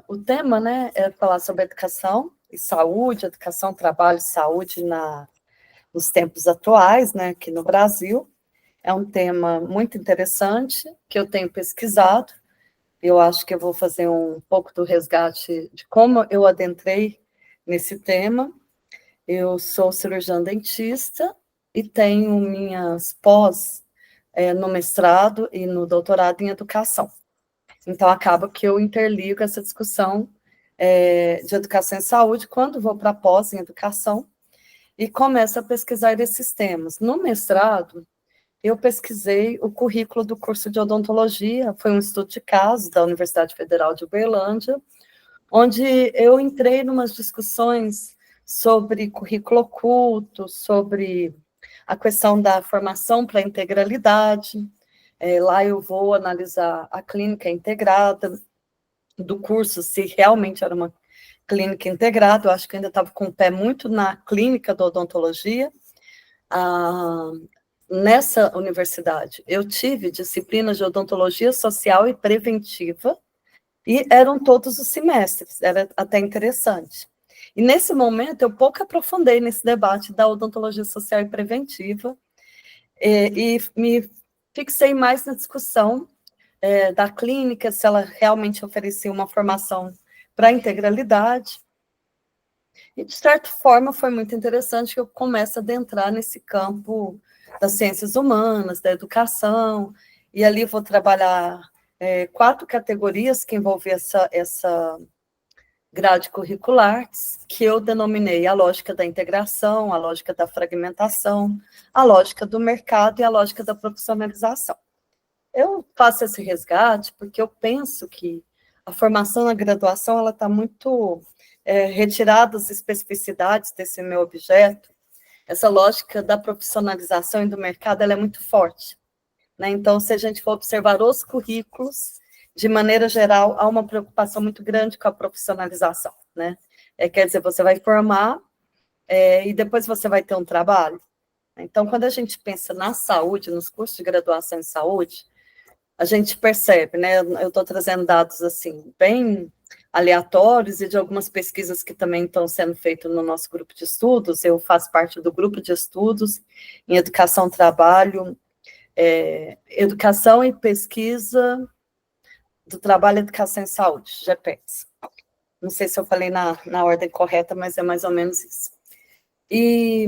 o tema, né, é falar sobre educação e saúde, educação, trabalho e saúde nos tempos atuais, né, aqui no Brasil. É um tema muito interessante, que eu tenho pesquisado. Eu acho que eu vou fazer um pouco do resgate de como eu adentrei nesse tema. Eu sou cirurgiã dentista e tenho minhas pós no mestrado e no doutorado em educação. Então, acaba que eu interligo essa discussão de educação e saúde quando vou para a pós em educação e começo a pesquisar esses temas. No mestrado, eu pesquisei o currículo do curso de odontologia, foi um estudo de caso da Universidade Federal de Uberlândia, onde eu entrei em umas discussões sobre currículo oculto, sobre a questão da formação para a integralidade. Lá eu vou analisar a clínica integrada do curso, se realmente era uma clínica integrada. Eu acho que eu ainda estava com o pé muito na clínica da odontologia. Nessa universidade, eu tive disciplinas de odontologia social e preventiva, e eram todos os semestres, era até interessante. E nesse momento, eu pouco aprofundei nesse debate da odontologia social e preventiva, e me fixei mais na discussão da clínica, se ela realmente oferecia uma formação para a integralidade. E, de certa forma, foi muito interessante que eu começo a adentrar nesse campo das ciências humanas, da educação, e ali vou trabalhar 4 categorias que envolvem essa grade curricular, que eu denominei a lógica da integração, a lógica da fragmentação, a lógica do mercado e a lógica da profissionalização. Eu faço esse resgate porque eu penso que a formação na graduação ela está muito retirada das especificidades desse meu objeto. Essa lógica da profissionalização e do mercado ela é muito forte, né? Então, se a gente for observar os currículos, de maneira geral, há uma preocupação muito grande com a profissionalização, né? Quer dizer, você vai formar e depois você vai ter um trabalho. Então, quando a gente pensa na saúde, nos cursos de graduação em saúde, a gente percebe, né? Eu estou trazendo dados assim, bem aleatórios e de algumas pesquisas que também estão sendo feitas no nosso grupo de estudos. Eu faço parte do grupo de estudos em educação, trabalho, educação e pesquisa do trabalho, educação e saúde, GEPES. Não sei se eu falei na ordem correta, mas é mais ou menos isso. E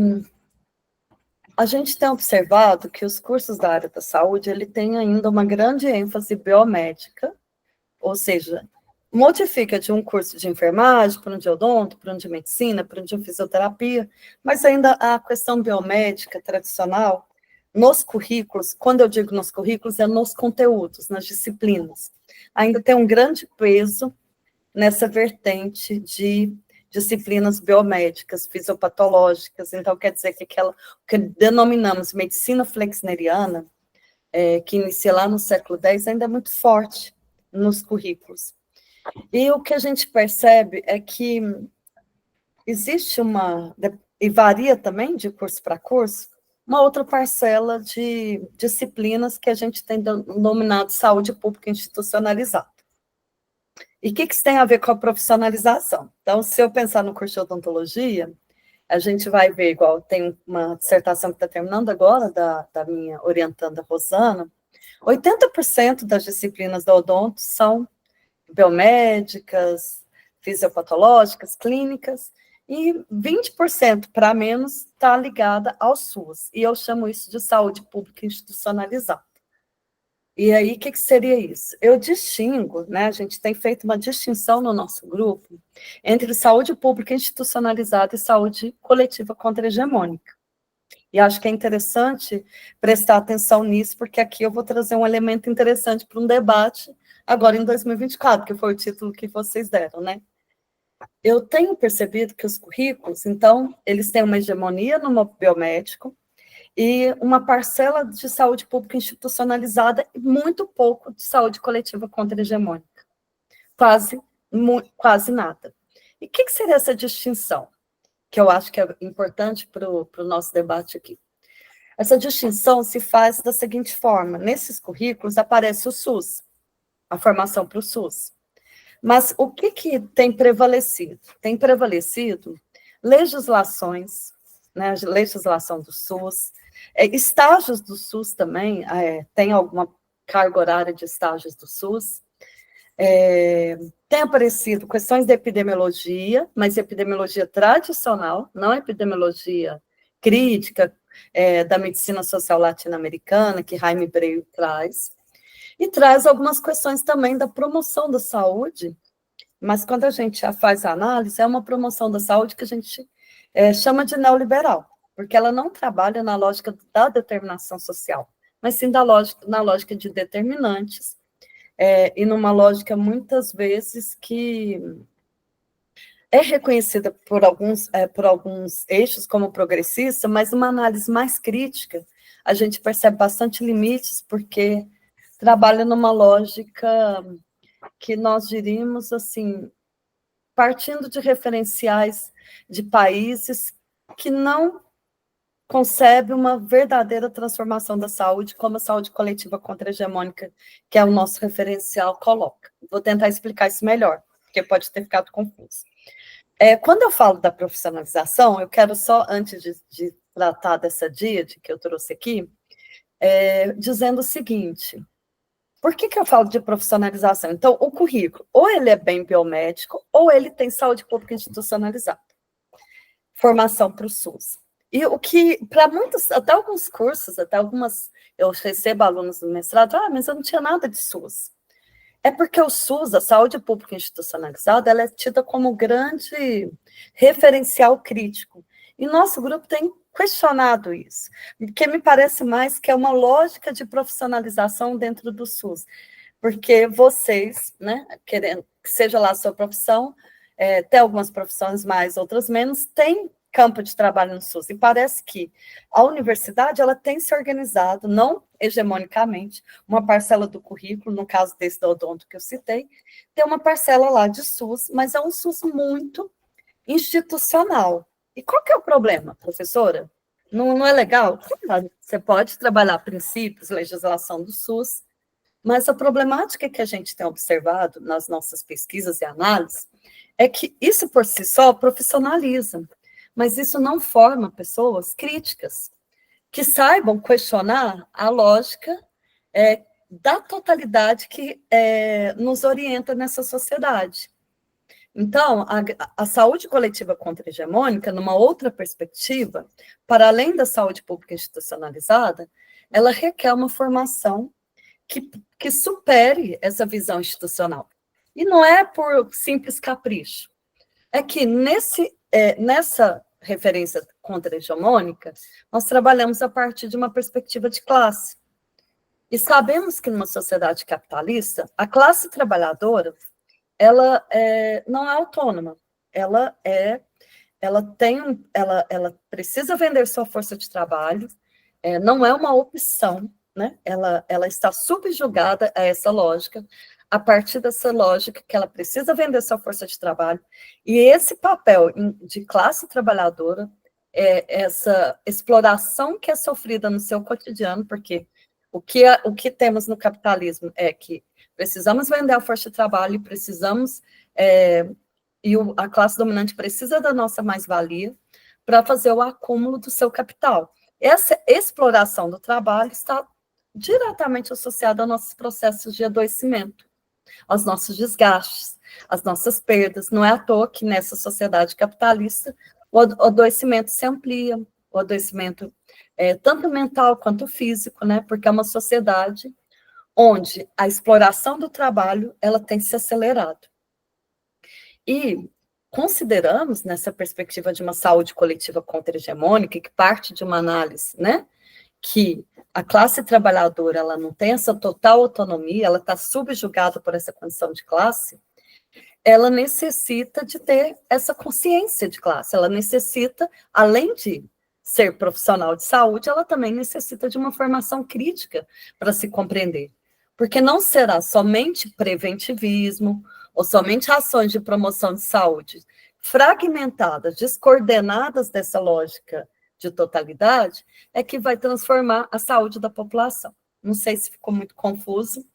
a gente tem observado que os cursos da área da saúde, ele tem ainda uma grande ênfase biomédica, ou seja, modifica de um curso de enfermagem para um de odonto, para um de medicina, para um de fisioterapia, mas ainda a questão biomédica tradicional, nos currículos, quando eu digo nos currículos, é nos conteúdos, nas disciplinas, ainda tem um grande peso nessa vertente de disciplinas biomédicas, fisiopatológicas. Então, quer dizer que aquela que denominamos medicina flexneriana, que inicia lá no século X, ainda é muito forte nos currículos. E o que a gente percebe é que existe e varia também de curso para curso, uma outra parcela de disciplinas que a gente tem denominado saúde pública institucionalizada. E o que isso tem a ver com a profissionalização? Então, se eu pensar no curso de odontologia, a gente vai ver, igual tem uma dissertação que está terminando agora, da minha orientanda Rosana, 80% das disciplinas da odonto são biomédicas, fisiopatológicas, clínicas, e 20% para menos está ligada ao SUS, e eu chamo isso de saúde pública institucionalizada. E aí, o que seria isso? Eu distingo, né, a gente tem feito uma distinção no nosso grupo entre saúde pública institucionalizada e saúde coletiva contra-hegemônica. E acho que é interessante prestar atenção nisso, porque aqui eu vou trazer um elemento interessante para um debate agora em 2024, que foi o título que vocês deram, né? Eu tenho percebido que os currículos, então, eles têm uma hegemonia no biomédico, e uma parcela de saúde pública institucionalizada e muito pouco de saúde coletiva contra-hegemônica. Quase nada. E o que seria essa distinção? Que eu acho que é importante para o nosso debate aqui. Essa distinção se faz da seguinte forma: nesses currículos aparece o SUS, a formação para o SUS. Mas o que tem prevalecido? Tem prevalecido legislações, né, a legislação do SUS, estágios do SUS também, tem alguma carga horária de estágios do SUS, tem aparecido questões de epidemiologia, mas epidemiologia tradicional, não epidemiologia crítica, da medicina social latino-americana, que Jaime Breio traz, e traz algumas questões também da promoção da saúde, mas quando a gente já faz a análise, é uma promoção da saúde que a gente chama de neoliberal, porque ela não trabalha na lógica da determinação social, mas sim na lógica de determinantes, e numa lógica, muitas vezes, que é reconhecida por alguns eixos como progressista, mas numa análise mais crítica, a gente percebe bastante limites, porque trabalha numa lógica que nós diríamos, assim, partindo de referenciais de países que não concebem uma verdadeira transformação da saúde, como a saúde coletiva contra-hegemônica, que é o nosso referencial, coloca. Vou tentar explicar isso melhor, porque pode ter ficado confuso. Quando eu falo da profissionalização, eu quero só, antes de tratar dessa díade que eu trouxe aqui, dizendo o seguinte: por que eu falo de profissionalização? Então, o currículo, ou ele é bem biomédico, ou ele tem saúde pública institucionalizada. Formação para o SUS. E o que, para muitos, até alguns cursos, eu recebo alunos do mestrado, mas eu não tinha nada de SUS. É porque o SUS, a saúde pública institucionalizada, ela é tida como grande referencial crítico. E nosso grupo tem questionado isso, porque me parece mais que é uma lógica de profissionalização dentro do SUS, porque vocês, né, querendo que seja lá a sua profissão, tem algumas profissões mais, outras menos, tem campo de trabalho no SUS, e parece que a universidade ela tem se organizado, não hegemonicamente, uma parcela do currículo, no caso desse do odonto que eu citei, tem uma parcela lá de SUS, mas é um SUS muito institucional. E qual que é o problema, professora? Não é legal? Claro, você pode trabalhar princípios, legislação do SUS, mas a problemática que a gente tem observado nas nossas pesquisas e análises é que isso por si só profissionaliza, mas isso não forma pessoas críticas, que saibam questionar a lógica da totalidade que nos orienta nessa sociedade. Então, a saúde coletiva contra-hegemônica, numa outra perspectiva, para além da saúde pública institucionalizada, ela requer uma formação que supere essa visão institucional. E não é por simples capricho. É que nessa referência contra-hegemônica, nós trabalhamos a partir de uma perspectiva de classe. E sabemos que numa sociedade capitalista, a classe trabalhadora, ela não é autônoma, ela precisa vender sua força de trabalho, não é uma opção, né? Ela está subjugada a essa lógica, a partir dessa lógica que ela precisa vender sua força de trabalho, e esse papel de classe trabalhadora, essa exploração que é sofrida no seu cotidiano, porque o que temos no capitalismo é que precisamos vender a força de trabalho, e precisamos, e a classe dominante precisa da nossa mais-valia para fazer o acúmulo do seu capital. Essa exploração do trabalho está diretamente associada aos nossos processos de adoecimento, aos nossos desgastes, às nossas perdas. Não é à toa que nessa sociedade capitalista o adoecimento se amplia, o adoecimento tanto mental quanto físico, né? Porque é uma sociedade onde a exploração do trabalho ela tem se acelerado. E consideramos, nessa perspectiva de uma saúde coletiva contra-hegemônica, que parte de uma análise, né, que a classe trabalhadora ela não tem essa total autonomia, ela está subjugada por essa condição de classe, ela necessita de ter essa consciência de classe, ela necessita, além de ser profissional de saúde, ela também necessita de uma formação crítica para se compreender, porque não será somente preventivismo ou somente ações de promoção de saúde fragmentadas, descoordenadas dessa lógica de totalidade, é que vai transformar a saúde da população. Não sei se ficou muito confuso,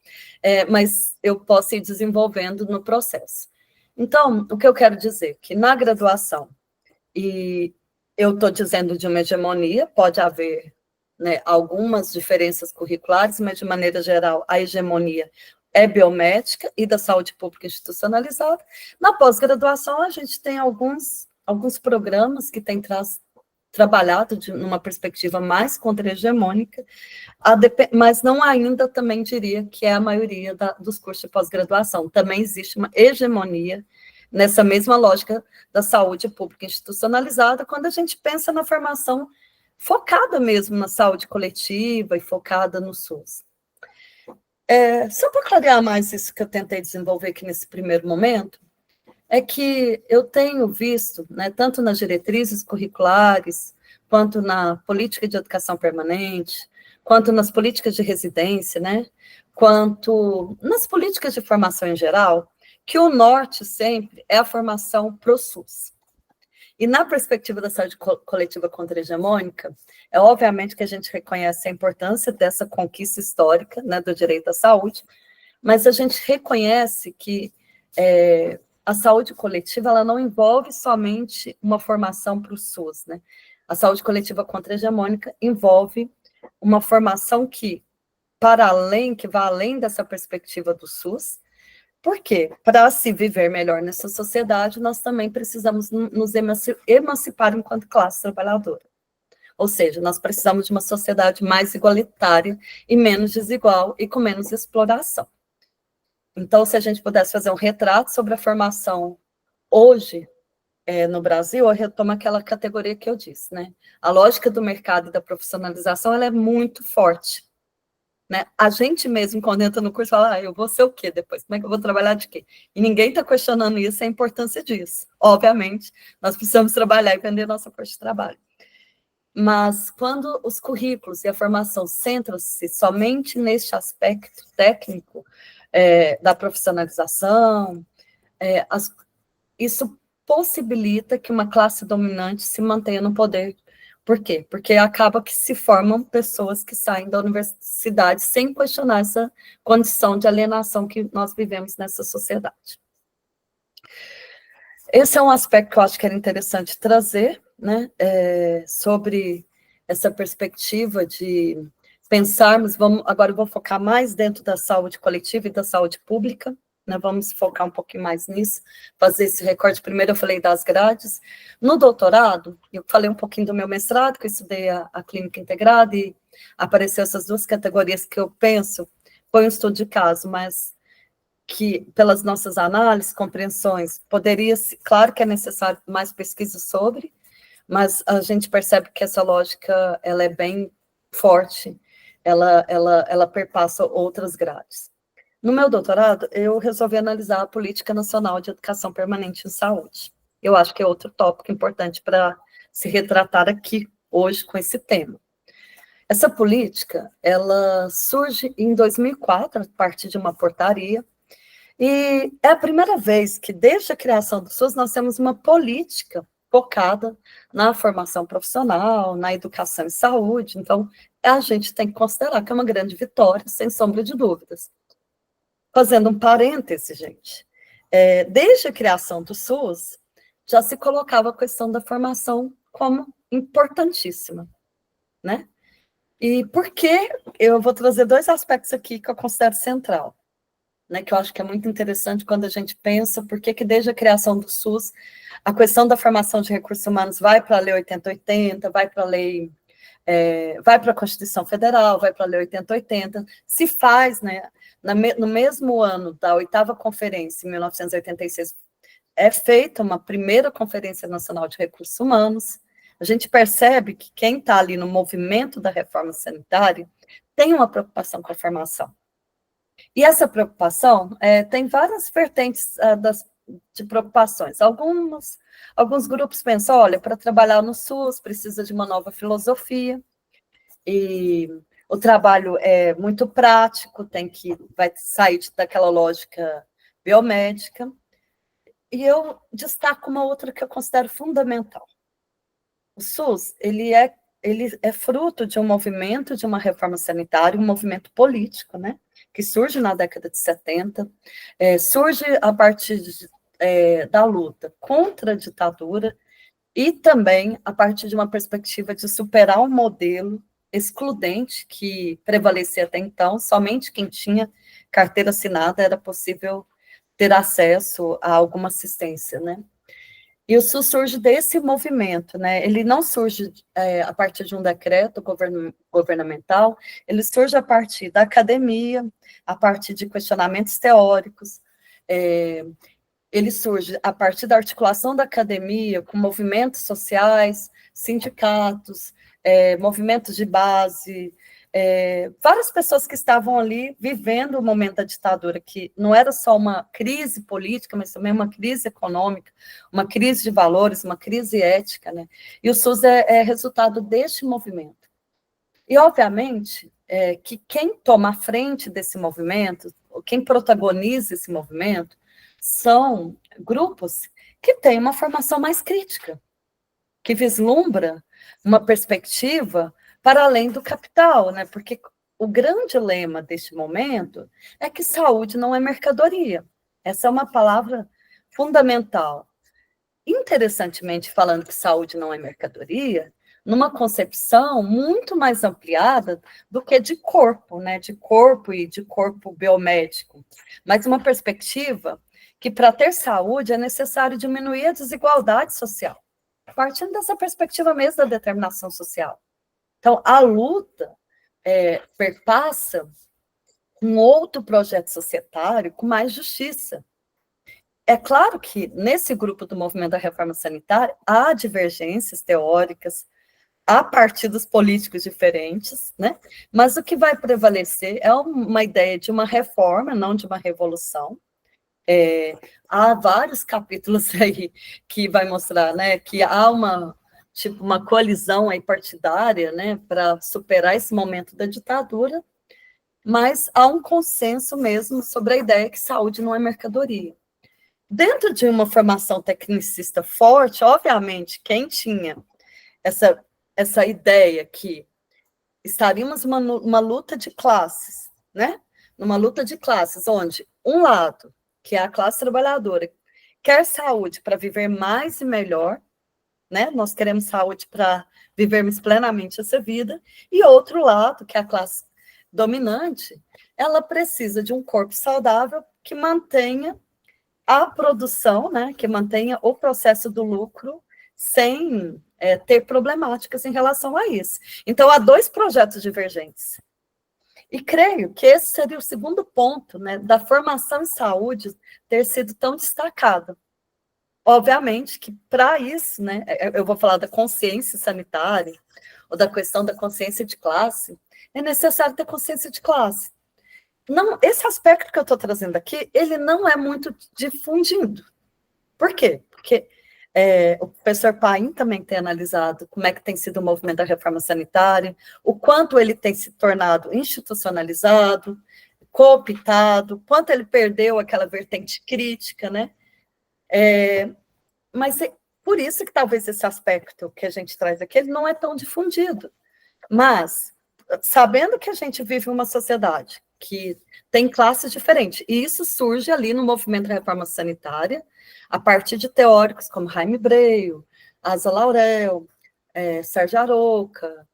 mas eu posso ir desenvolvendo no processo. Então, o que eu quero dizer? Que na graduação, e eu estou dizendo de uma hegemonia, pode haver, né, algumas diferenças curriculares, mas, de maneira geral, a hegemonia é biomédica e da saúde pública institucionalizada. Na pós-graduação, a gente tem alguns programas que têm trabalhado numa perspectiva mais contra-hegemônica, mas não ainda também diria que é a maioria dos cursos de pós-graduação. Também existe uma hegemonia nessa mesma lógica da saúde pública institucionalizada, quando a gente pensa na formação focada mesmo na saúde coletiva e focada no SUS. Só para clarear mais isso que eu tentei desenvolver aqui nesse primeiro momento, é que eu tenho visto, né, tanto nas diretrizes curriculares, quanto na política de educação permanente, quanto nas políticas de residência, né, quanto nas políticas de formação em geral, que o norte sempre é a formação para o SUS. E na perspectiva da saúde coletiva contra-hegemônica, é obviamente que a gente reconhece a importância dessa conquista histórica, né, do direito à saúde, mas a gente reconhece que a saúde coletiva ela não envolve somente uma formação para o SUS, né? A saúde coletiva contra-hegemônica envolve uma formação que vai além dessa perspectiva do SUS. Por quê? Para se viver melhor nessa sociedade, nós também precisamos nos emancipar enquanto classe trabalhadora. Ou seja, nós precisamos de uma sociedade mais igualitária e menos desigual e com menos exploração. Então, se a gente pudesse fazer um retrato sobre a formação hoje no Brasil, eu retomo aquela categoria que eu disse, né? A lógica do mercado e da profissionalização ela é muito forte. Né? A gente mesmo, quando entra no curso, fala, eu vou ser o quê depois? Como é que eu vou trabalhar de quê? E ninguém está questionando isso, a importância disso. Obviamente, nós precisamos trabalhar e vender nossa força de trabalho. Mas quando os currículos e a formação centram-se somente neste aspecto técnico da profissionalização, isso possibilita que uma classe dominante se mantenha no poder. Por quê? Porque acaba que se formam pessoas que saem da universidade sem questionar essa condição de alienação que nós vivemos nessa sociedade. Esse é um aspecto que eu acho que era interessante trazer, né, sobre essa perspectiva de pensarmos, agora eu vou focar mais dentro da saúde coletiva e da saúde pública, né, vamos focar um pouquinho mais nisso, fazer esse recorte. Primeiro eu falei das grades. No doutorado, eu falei um pouquinho do meu mestrado, que eu estudei a clínica integrada, e apareceu essas duas categorias que eu penso, foi um estudo de caso, mas que, pelas nossas análises, compreensões, claro que é necessário mais pesquisa sobre, mas a gente percebe que essa lógica, ela é bem forte, ela perpassa outras grades. No meu doutorado, eu resolvi analisar a Política Nacional de Educação Permanente em Saúde. Eu acho que é outro tópico importante para se retratar aqui, hoje, com esse tema. Essa política, ela surge em 2004, a partir de uma portaria, e é a primeira vez que, desde a criação do SUS, nós temos uma política focada na formação profissional, na educação e saúde. Então, a gente tem que considerar que é uma grande vitória, sem sombra de dúvidas. Fazendo um parêntese, gente, desde a criação do SUS, já se colocava a questão da formação como importantíssima, né? E por que eu vou trazer dois aspectos aqui que eu considero central, né, que eu acho que é muito interessante quando a gente pensa por que desde a criação do SUS, a questão da formação de recursos humanos vai para a Lei 8080, vai para a Lei, vai para a Constituição Federal, vai para a Lei 8080, se faz, né, no mesmo ano da 8ª Conferência, em 1986, é feita uma primeira Conferência Nacional de Recursos Humanos. A gente percebe que quem está ali no movimento da reforma sanitária tem uma preocupação com a formação. E essa preocupação tem várias vertentes de preocupações. Alguns grupos pensam, olha, para trabalhar no SUS precisa de uma nova filosofia, e o trabalho é muito prático, vai sair daquela lógica biomédica. E eu destaco uma outra que eu considero fundamental. O SUS, ele ele é fruto de um movimento, de uma reforma sanitária, um movimento político, né, que surge na década de 70, surge a partir da luta contra a ditadura e também a partir de uma perspectiva de superar um modelo excludente que prevalecia até então, somente quem tinha carteira assinada era possível ter acesso a alguma assistência, né? E o SUS surge desse movimento, né? Ele não surge a partir de um decreto governamental, ele surge a partir da academia, a partir de questionamentos teóricos, ele surge a partir da articulação da academia com movimentos sociais, sindicatos, movimentos de base, várias pessoas que estavam ali vivendo o momento da ditadura, que não era só uma crise política, mas também uma crise econômica, uma crise de valores, uma crise ética, né? E o SUS é resultado deste movimento. E, obviamente, que quem toma a frente desse movimento, quem protagoniza esse movimento, são grupos que têm uma formação mais crítica, que vislumbra uma perspectiva para além do capital, né? Porque o grande lema deste momento é que saúde não é mercadoria. Essa é uma palavra fundamental. Interessantemente, falando que saúde não é mercadoria, numa concepção muito mais ampliada do que de corpo, né? De corpo e de corpo biomédico, mas uma perspectiva que para ter saúde é necessário diminuir a desigualdade social, partindo dessa perspectiva mesmo da determinação social. Então, a luta perpassa um outro projeto societário com mais justiça. É claro que, nesse grupo do movimento da reforma sanitária, há divergências teóricas, há partidos políticos diferentes, né? Mas o que vai prevalecer é uma ideia de uma reforma, não de uma revolução. Há vários capítulos aí que vai mostrar, né, que há uma coalizão aí partidária, né, para superar esse momento da ditadura, mas há um consenso mesmo sobre a ideia que saúde não é mercadoria. Dentro de uma formação tecnicista forte, obviamente, quem tinha essa ideia que estaríamos numa luta de classes, né? Numa luta de classes, onde um lado, que é a classe trabalhadora, quer saúde para viver mais e melhor, né? Nós queremos saúde para vivermos plenamente essa vida, e outro lado, que é a classe dominante, ela precisa de um corpo saudável que mantenha a produção, né? Que mantenha o processo do lucro sem ter problemáticas em relação a isso. Então, há dois projetos divergentes. E creio que esse seria o segundo ponto, né, da formação em saúde ter sido tão destacada. Obviamente que, para isso, né, eu vou falar da consciência sanitária, ou da questão da consciência de classe, é necessário ter consciência de classe. Não, esse aspecto que eu estou trazendo aqui, ele não é muito difundido. Por quê? Porque o professor Paim também tem analisado como é que tem sido o movimento da reforma sanitária, o quanto ele tem se tornado institucionalizado, cooptado, quanto ele perdeu aquela vertente crítica, né? Mas por isso que talvez esse aspecto que a gente traz aqui, ele não é tão difundido. Mas, sabendo que a gente vive uma sociedade que tem classes diferentes, e isso surge ali no movimento da reforma sanitária, a partir de teóricos como Jaime Breio, Asa Laurel, Sérgio Aroca,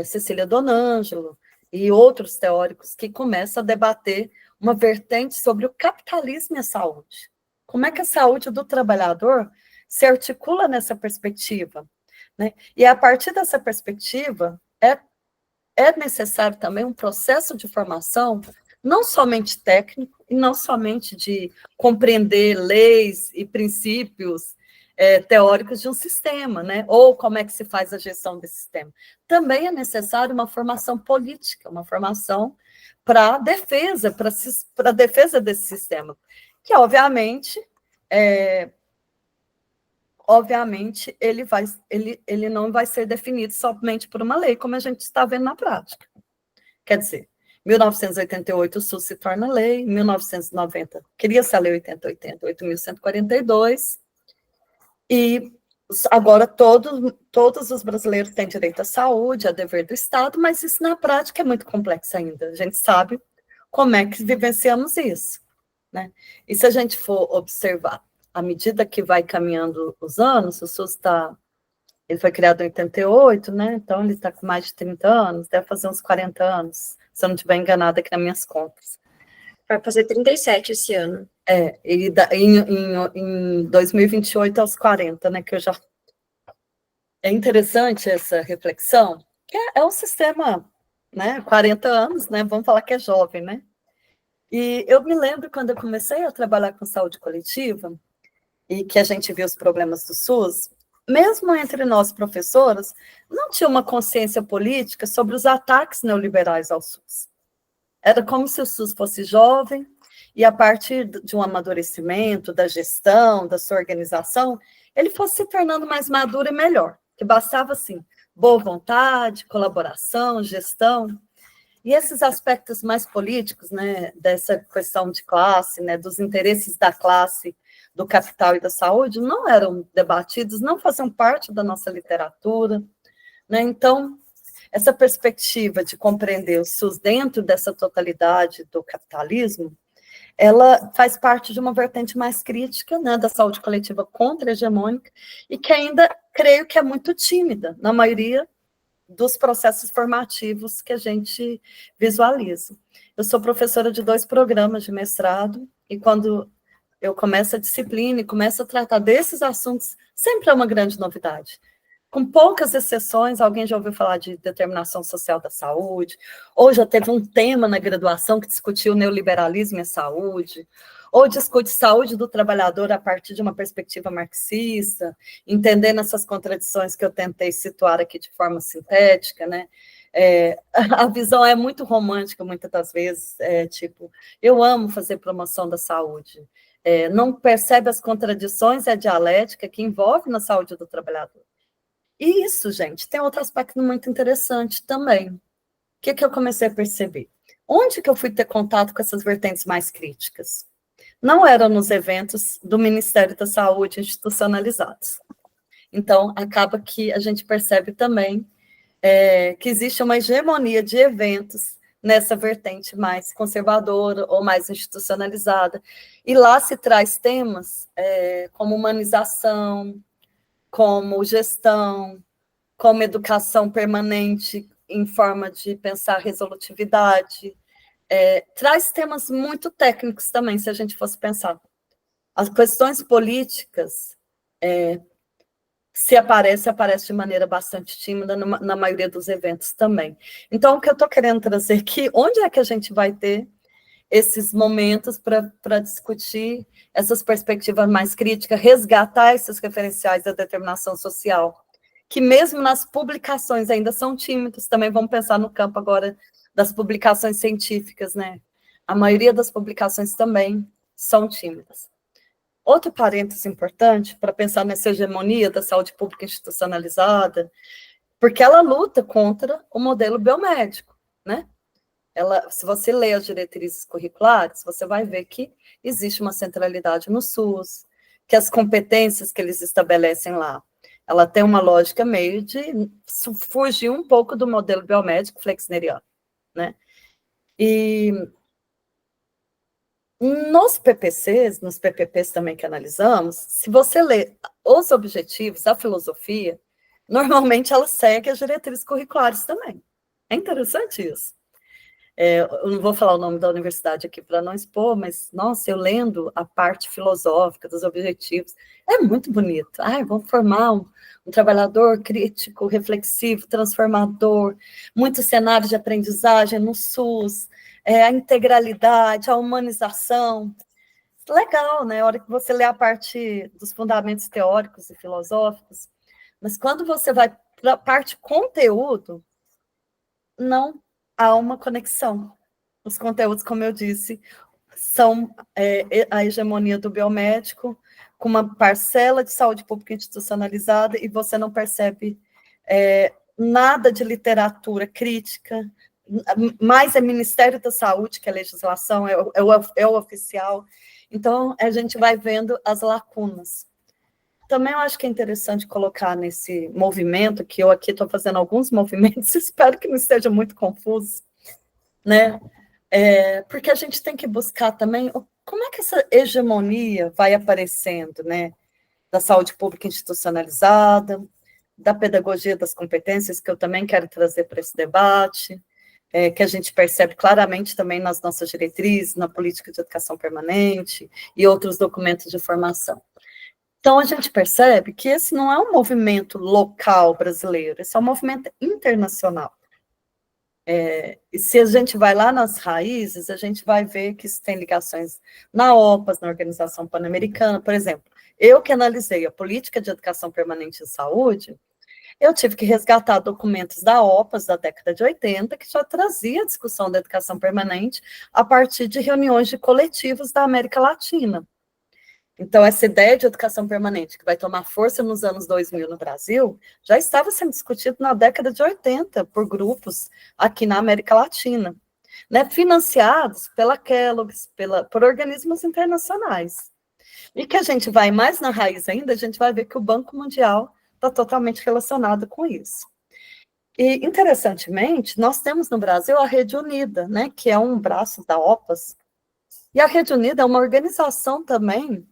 Cecília Donângelo, e outros teóricos que começam a debater uma vertente sobre o capitalismo e a saúde. Como é que a saúde do trabalhador se articula nessa perspectiva, né? E a partir dessa perspectiva, é necessário também um processo de formação, não somente técnico, e não somente de compreender leis e princípios teóricos de um sistema, né? Ou como é que se faz a gestão desse sistema. Também é necessário uma formação política, uma formação para a defesa desse sistema, que, obviamente, ele não vai ser definido somente por uma lei, como a gente está vendo na prática. Quer dizer, em 1988 o SUS se torna lei, em 1990 cria-se a Lei 8080, 8.142, e Agora, todos os brasileiros têm direito à saúde, é dever do Estado, mas isso na prática é muito complexo ainda. A gente sabe como é que vivenciamos isso, né? E se a gente for observar, à medida que vai caminhando os anos, o SUS ele foi criado em 88, né? Então ele está com mais de 30 anos, deve fazer uns 40 anos, se eu não estiver enganada aqui nas minhas contas. Vai fazer 37 esse ano. E em 2028 aos 40, né? Que eu já. É interessante essa reflexão, que é um sistema, né? 40 anos, né? Vamos falar que é jovem, né? E eu me lembro quando eu comecei a trabalhar com saúde coletiva, e que a gente viu os problemas do SUS, mesmo entre nós professoras, não tinha uma consciência política sobre os ataques neoliberais ao SUS. Era como se o SUS fosse jovem, e a partir de um amadurecimento, da gestão, da sua organização, ele fosse se tornando mais maduro e melhor, que bastava, assim, boa vontade, colaboração, gestão. E esses aspectos mais políticos, né, dessa questão de classe, né, dos interesses da classe, do capital e da saúde, não eram debatidos, não faziam parte da nossa literatura, né? Então, essa perspectiva de compreender o SUS dentro dessa totalidade do capitalismo, ela faz parte de uma vertente mais crítica, né, da saúde coletiva contra-hegemônica, e que ainda creio que é muito tímida, na maioria dos processos formativos que a gente visualiza. Eu sou professora de 2 programas de mestrado, e quando eu começo a disciplina e começo a tratar desses assuntos, sempre é uma grande novidade. Com poucas exceções, alguém já ouviu falar de determinação social da saúde, ou já teve um tema na graduação que discutiu neoliberalismo e a saúde, ou discute saúde do trabalhador a partir de uma perspectiva marxista, entendendo essas contradições que eu tentei situar aqui de forma sintética, né? A visão é muito romântica, muitas das vezes, tipo, eu amo fazer promoção da saúde, não percebe as contradições e a dialética que envolve na saúde do trabalhador. E isso, gente, tem outro aspecto muito interessante também. O que eu comecei a perceber? Onde que eu fui ter contato com essas vertentes mais críticas? Não eram nos eventos do Ministério da Saúde institucionalizados. Então, acaba que a gente percebe também que existe uma hegemonia de eventos nessa vertente mais conservadora ou mais institucionalizada. E lá se traz temas como humanização, como gestão, como educação permanente em forma de pensar resolutividade, traz temas muito técnicos também, se a gente fosse pensar. As questões políticas, se aparece de maneira bastante tímida na maioria dos eventos também. Então, o que eu estou querendo trazer aqui, onde é que a gente vai ter esses momentos para discutir essas perspectivas mais críticas, resgatar esses referenciais da determinação social, que mesmo nas publicações ainda são tímidos, também vamos pensar no campo agora das publicações científicas, né? A maioria das publicações também são tímidas. Outro parênteses importante para pensar nessa hegemonia da saúde pública institucionalizada, porque ela luta contra o modelo biomédico, né? Se você lê as diretrizes curriculares, você vai ver que existe uma centralidade no SUS, que as competências que eles estabelecem lá, ela tem uma lógica meio de fugir um pouco do modelo biomédico flexneriano, né? E nos PPPs também que analisamos, se você lê os objetivos, a filosofia, normalmente ela segue as diretrizes curriculares também. É interessante isso. Eu não vou falar o nome da universidade aqui para não expor, mas, nossa, eu lendo a parte filosófica dos objetivos, é muito bonito. Vamos formar um trabalhador crítico, reflexivo, transformador, muitos cenários de aprendizagem no SUS, a integralidade, a humanização. Legal, né? A hora que você lê a parte dos fundamentos teóricos e filosóficos, mas quando você vai para a parte conteúdo, não há uma conexão. Os conteúdos, como eu disse, são a hegemonia do biomédico, com uma parcela de saúde pública institucionalizada, e você não percebe nada de literatura crítica, mais é Ministério da Saúde, que a legislação é o oficial. Então, a gente vai vendo as lacunas. também eu acho que é interessante colocar nesse movimento, que eu aqui estou fazendo alguns movimentos, espero que não esteja muito confuso, né? Porque a gente tem que buscar também como é que essa hegemonia vai aparecendo, né? Da saúde pública institucionalizada, da pedagogia das competências, que eu também quero trazer para esse debate, que a gente percebe claramente também nas nossas diretrizes, na política de educação permanente e outros documentos de formação. Então, a gente percebe que esse não é um movimento local brasileiro, esse é um movimento internacional. E se a gente vai lá nas raízes, a gente vai ver que isso tem ligações na OPAS, na Organização Pan-Americana, por exemplo. Eu que analisei a política de educação permanente em saúde, eu tive que resgatar documentos da OPAS da década de 80, que já trazia a discussão da educação permanente a partir de reuniões de coletivos da América Latina. Então, essa ideia de educação permanente, que vai tomar força nos anos 2000 no Brasil, já estava sendo discutido na década de 80 por grupos aqui na América Latina, né, financiados pela Kellogg's, por organismos internacionais. E que a gente vai mais na raiz ainda, a gente vai ver que o Banco Mundial está totalmente relacionado com isso. E, interessantemente, nós temos no Brasil a Rede Unida, né, que é um braço da OPAS, e a Rede Unida é uma organização também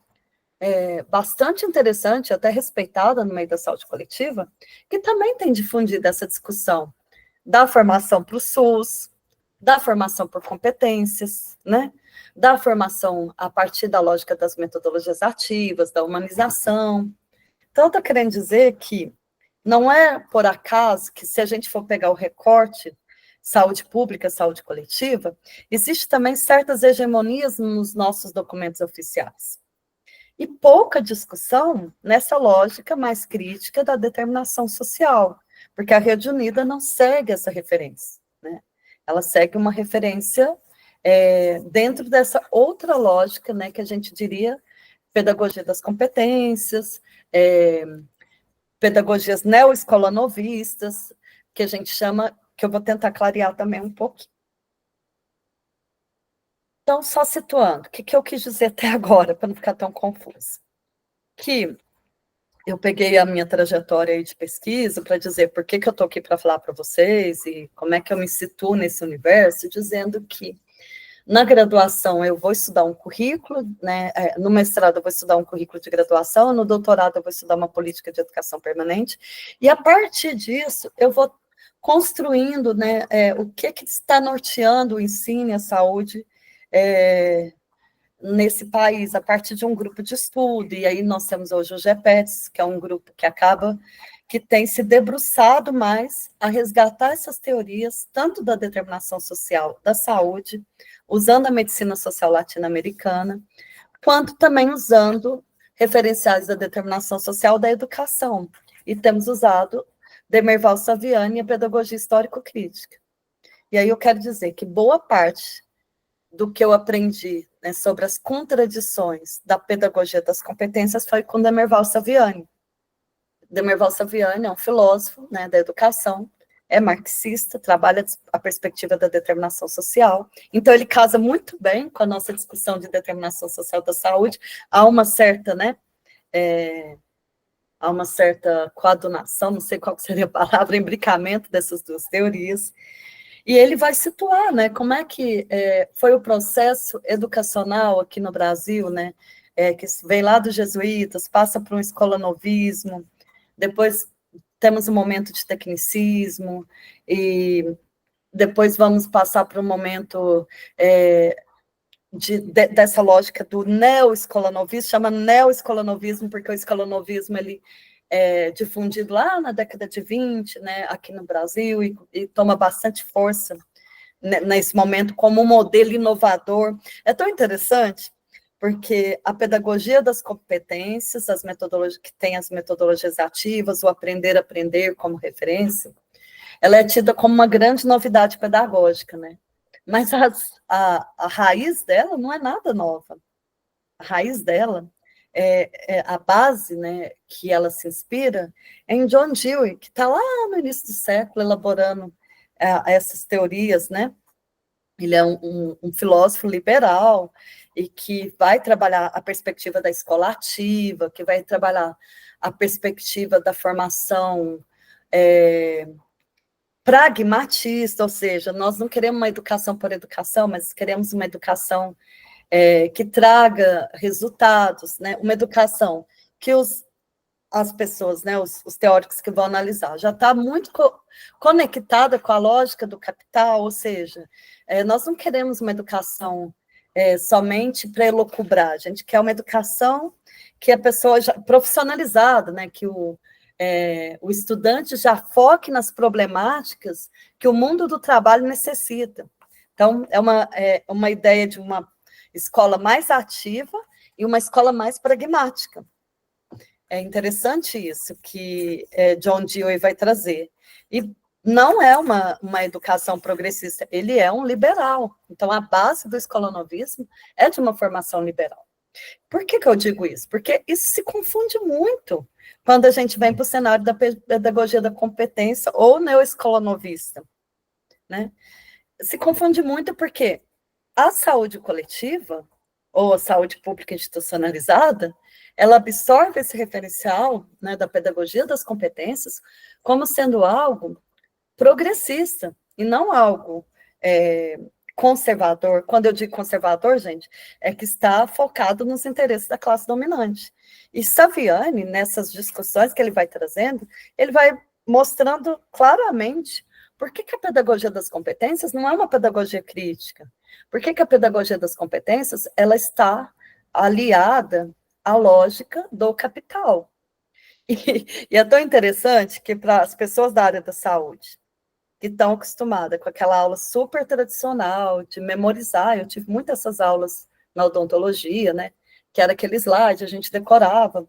bastante interessante, até respeitada no meio da saúde coletiva, que também tem difundido essa discussão da formação para o SUS, da formação por competências, né? Da formação a partir da lógica das metodologias ativas, da humanização. Então, estou querendo dizer que não é por acaso que, se a gente for pegar o recorte saúde pública, saúde coletiva, existe também certas hegemonias nos nossos documentos oficiais. E pouca discussão nessa lógica mais crítica da determinação social, porque a Rede Unida não segue essa referência, né? Ela segue uma referência dentro dessa outra lógica, né, que a gente diria pedagogia das competências, pedagogias neo-escolanovistas, que a gente chama, que eu vou tentar clarear também um pouquinho. Então, só situando, o que eu quis dizer até agora, para não ficar tão confuso? Que eu peguei a minha trajetória aí de pesquisa para dizer por que eu estou aqui para falar para vocês e como é que eu me situo nesse universo, dizendo que na graduação eu vou estudar um currículo, né? No mestrado eu vou estudar um currículo de graduação, no doutorado eu vou estudar uma política de educação permanente, e a partir disso eu vou construindo, né, o que está norteando o ensino e a saúde nesse país, a partir de um grupo de estudo, e aí nós temos hoje o GEPETS, que é um grupo que tem se debruçado mais a resgatar essas teorias, tanto da determinação social da saúde, usando a medicina social latino-americana, quanto também usando referenciais da determinação social da educação. E temos usado Demerval Saviani e a pedagogia histórico-crítica. E aí eu quero dizer que boa parte do que eu aprendi, né, sobre as contradições da pedagogia das competências foi com Demerval Saviani. Demerval Saviani é um filósofo, né, da educação, é marxista, trabalha a perspectiva da determinação social, então ele casa muito bem com a nossa discussão de determinação social da saúde, há uma certa, né, há uma certa coadunação, não sei qual seria a palavra, imbricamento dessas duas teorias. E ele vai situar, né, como é que foi o processo educacional aqui no Brasil, né, que vem lá dos jesuítas, passa por um escolanovismo, depois temos um momento de tecnicismo, e depois vamos passar por um momento dessa lógica do neo-escolanovismo, chama neo-escolanovismo, porque o escolanovismo, ele difundido lá na década de 20, né, aqui no Brasil, e toma bastante força nesse momento como um modelo inovador. É tão interessante, porque a pedagogia das competências, as metodologias que tem as metodologias ativas, o aprender a aprender como referência, ela é tida como uma grande novidade pedagógica, né? Mas a raiz dela não é nada nova. A raiz dela a base, né, que ela se inspira é em John Dewey, que está lá no início do século elaborando essas teorias, né, Ele é um filósofo liberal e que vai trabalhar a perspectiva da escola ativa, que vai trabalhar a perspectiva da formação pragmatista, ou seja, nós não queremos uma educação por educação, mas queremos uma educação que traga resultados, né? Uma educação que as pessoas, né, os teóricos que vão analisar, já está muito conectada com a lógica do capital, ou seja, nós não queremos uma educação somente para elocubrar, a gente quer uma educação que a pessoa já profissionalizada, né, que o estudante já foque nas problemáticas que o mundo do trabalho necessita. Então, é uma ideia de uma escola mais ativa e uma escola mais pragmática. É interessante isso que John Dewey vai trazer. E não é uma educação progressista, ele é um liberal. Então, a base do escolonovismo é de uma formação liberal. Por que eu digo isso? Porque isso se confunde muito quando a gente vem para o cenário da pedagogia da competência ou neoescolonovista, né? Se confunde muito porque a saúde coletiva, ou a saúde pública institucionalizada, ela absorve esse referencial, né, da pedagogia das competências como sendo algo progressista, e não algo conservador. Quando eu digo conservador, gente, é que está focado nos interesses da classe dominante. E Saviani, nessas discussões que ele vai trazendo, ele vai mostrando claramente por que a pedagogia das competências não é uma pedagogia crítica. Por que a pedagogia das competências ela está aliada à lógica do capital. E é tão interessante que para as pessoas da área da saúde, que estão acostumadas com aquela aula super tradicional de memorizar, eu tive muitas essas aulas na odontologia, né? Que era aquele slide, a gente decorava.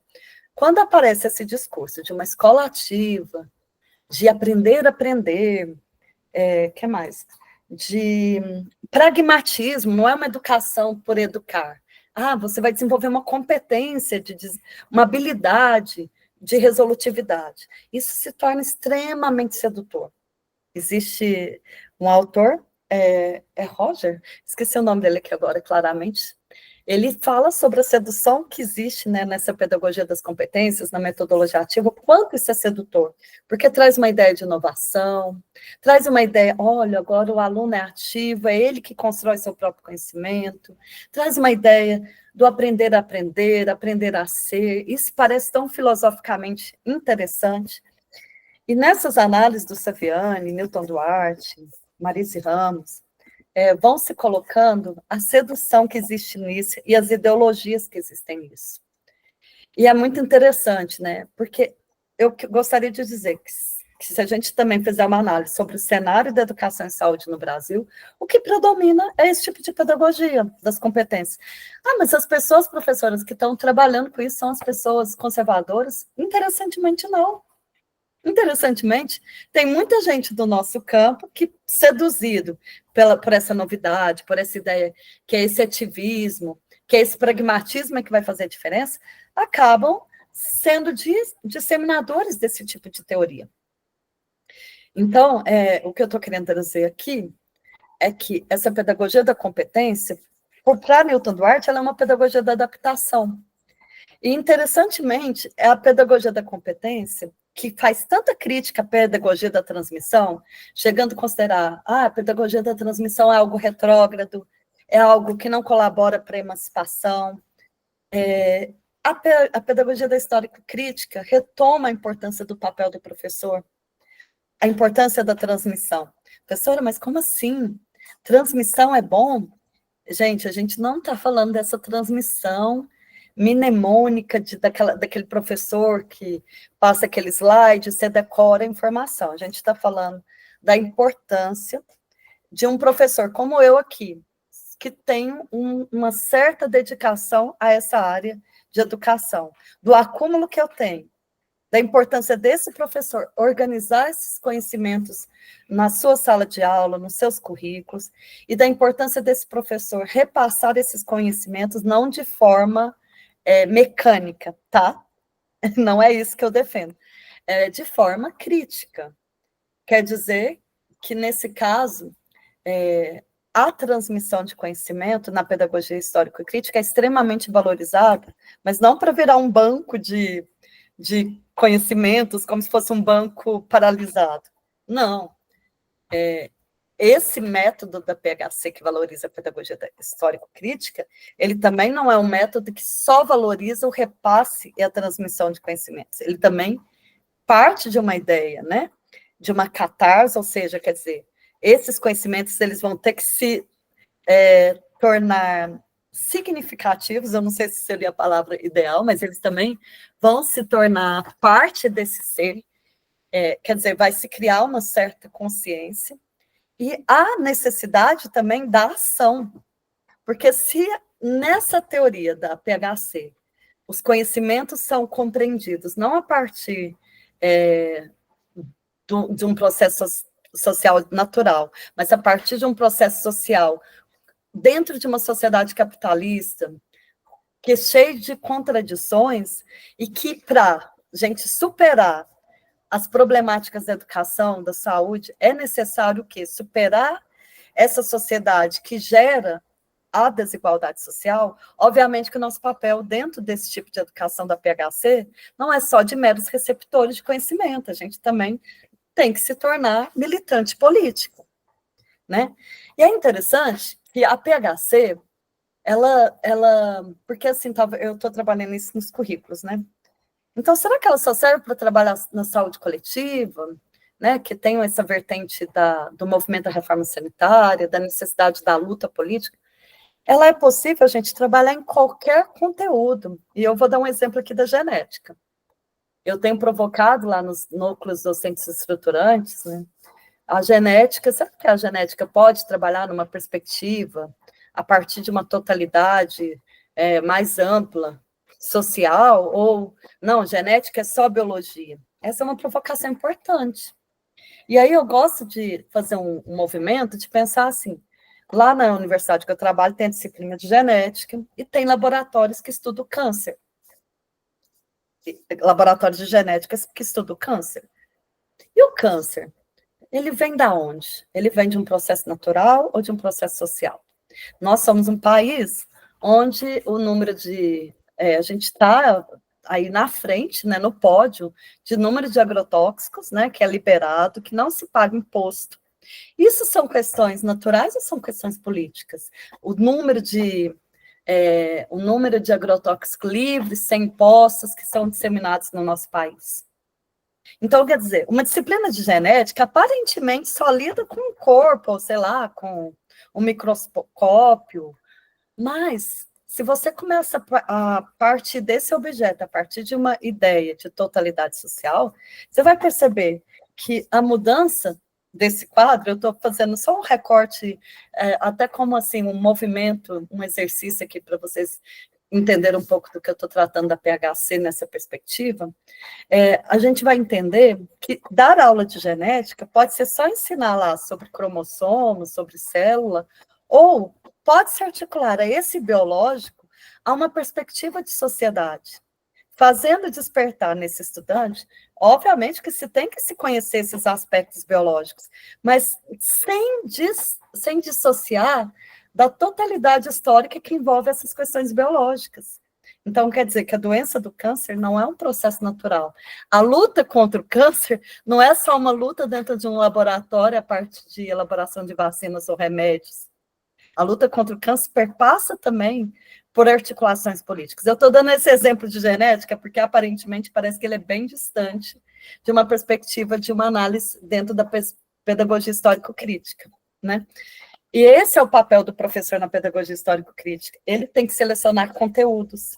Quando aparece esse discurso de uma escola ativa, de aprender a aprender, que mais? De pragmatismo, não é uma educação por educar. Você vai desenvolver uma competência, uma habilidade de resolutividade. Isso se torna extremamente sedutor. Existe um autor, Roger, esqueci o nome dele aqui agora, claramente. Ele fala sobre a sedução que existe, né, nessa pedagogia das competências, na metodologia ativa, o quanto isso é sedutor, porque traz uma ideia de inovação, traz uma ideia, olha, agora o aluno é ativo, é ele que constrói seu próprio conhecimento, traz uma ideia do aprender a aprender, aprender a ser, isso parece tão filosoficamente interessante. E nessas análises do Saviani, Newton Duarte, Marise Ramos, vão se colocando a sedução que existe nisso e as ideologias que existem nisso. E é muito interessante, né? Porque eu gostaria de dizer que se a gente também fizer uma análise sobre o cenário da educação e saúde no Brasil, o que predomina é esse tipo de pedagogia das competências. Mas as pessoas, professoras, que estão trabalhando com isso são as pessoas conservadoras? Interessantemente, não. Interessantemente, tem muita gente do nosso campo que, seduzido por essa novidade, por essa ideia que é esse ativismo, que é esse pragmatismo que vai fazer a diferença, acabam sendo disseminadores desse tipo de teoria. Então, o que eu estou querendo trazer aqui é que essa pedagogia da competência, para Newton Duarte, ela é uma pedagogia da adaptação. E, interessantemente, é a pedagogia da competência que faz tanta crítica à pedagogia da transmissão, chegando a considerar a pedagogia da transmissão é algo retrógrado, é algo que não colabora para a emancipação. A pedagogia da histórico-crítica retoma a importância do papel do professor, a importância da transmissão. Professora, mas como assim? Transmissão é bom? Gente, a gente não está falando dessa transmissão mnemônica daquele professor que passa aquele slide, você decora a informação. A gente está falando da importância de um professor como eu aqui, que tem uma certa dedicação a essa área de educação, do acúmulo que eu tenho, da importância desse professor organizar esses conhecimentos na sua sala de aula, nos seus currículos, e da importância desse professor repassar esses conhecimentos não de forma mecânica, tá? Não é isso que eu defendo. De forma crítica. Quer dizer que, nesse caso, a transmissão de conhecimento na pedagogia histórico-crítica é extremamente valorizada, mas não para virar um banco de conhecimentos, como se fosse um banco paralisado. Não. Esse método da PHC, que valoriza a pedagogia histórico-crítica, ele também não é um método que só valoriza o repasse e a transmissão de conhecimentos. Ele também parte de uma ideia, né? De uma catarse, ou seja, quer dizer, esses conhecimentos eles vão ter que se tornar significativos, eu não sei se seria a palavra ideal, mas eles também vão se tornar parte desse ser, quer dizer, vai se criar uma certa consciência, e a necessidade também da ação, porque se nessa teoria da PHC, os conhecimentos são compreendidos não a partir de um processo social natural, mas a partir de um processo social dentro de uma sociedade capitalista, que é cheio de contradições, e que, para a gente superar as problemáticas da educação, da saúde, é necessário o quê? Superar essa sociedade que gera a desigualdade social. Obviamente que o nosso papel dentro desse tipo de educação da PHC não é só de meros receptores de conhecimento, a gente também tem que se tornar militante político, né? E é interessante que a PHC, porque assim, eu estou trabalhando isso nos currículos, né? Então, será que ela só serve para trabalhar na saúde coletiva, né? Que tem essa vertente do movimento da reforma sanitária, da necessidade da luta política? Ela é possível a gente trabalhar em qualquer conteúdo. E eu vou dar um exemplo aqui da genética. Eu tenho provocado lá nos núcleos docentes estruturantes, né? A genética, será que a genética pode trabalhar numa perspectiva a partir de uma totalidade mais ampla, social, ou não, genética é só biologia? Essa é uma provocação importante. E aí eu gosto de fazer um movimento de pensar assim, lá na universidade que eu trabalho tem a disciplina de genética e tem laboratórios que estudam câncer. Laboratórios de genética que estudam câncer. E o câncer? Ele vem da onde? Ele vem de um processo natural ou de um processo social? Nós somos um país onde o número a gente está aí na frente, né, no pódio, de número de agrotóxicos, né, que é liberado, que não se paga imposto. Isso são questões naturais ou são questões políticas? O número de agrotóxicos livres, sem impostos, que são disseminados no nosso país. Então, quer dizer, uma disciplina de genética aparentemente só lida com o corpo, ou sei lá, com um microscópio, mas se você começa a partir desse objeto, a partir de uma ideia de totalidade social, você vai perceber que a mudança desse quadro, eu estou fazendo só um recorte, até como assim, um movimento, um exercício aqui para vocês entenderem um pouco do que eu estou tratando da PHC nessa perspectiva, a gente vai entender que dar aula de genética pode ser só ensinar lá sobre cromossomos, sobre célula, ou pode se articular a esse biológico a uma perspectiva de sociedade, fazendo despertar nesse estudante, obviamente que se tem que se conhecer esses aspectos biológicos, mas sem dissociar da totalidade histórica que envolve essas questões biológicas. Então, quer dizer que a doença do câncer não é um processo natural. A luta contra o câncer não é só uma luta dentro de um laboratório a partir de elaboração de vacinas ou remédios. A luta contra o câncer perpassa também por articulações políticas. Eu estou dando esse exemplo de genética porque, aparentemente, parece que ele é bem distante de uma perspectiva de uma análise dentro da pedagogia histórico-crítica, né? E esse é o papel do professor na pedagogia histórico-crítica. Ele tem que selecionar conteúdos.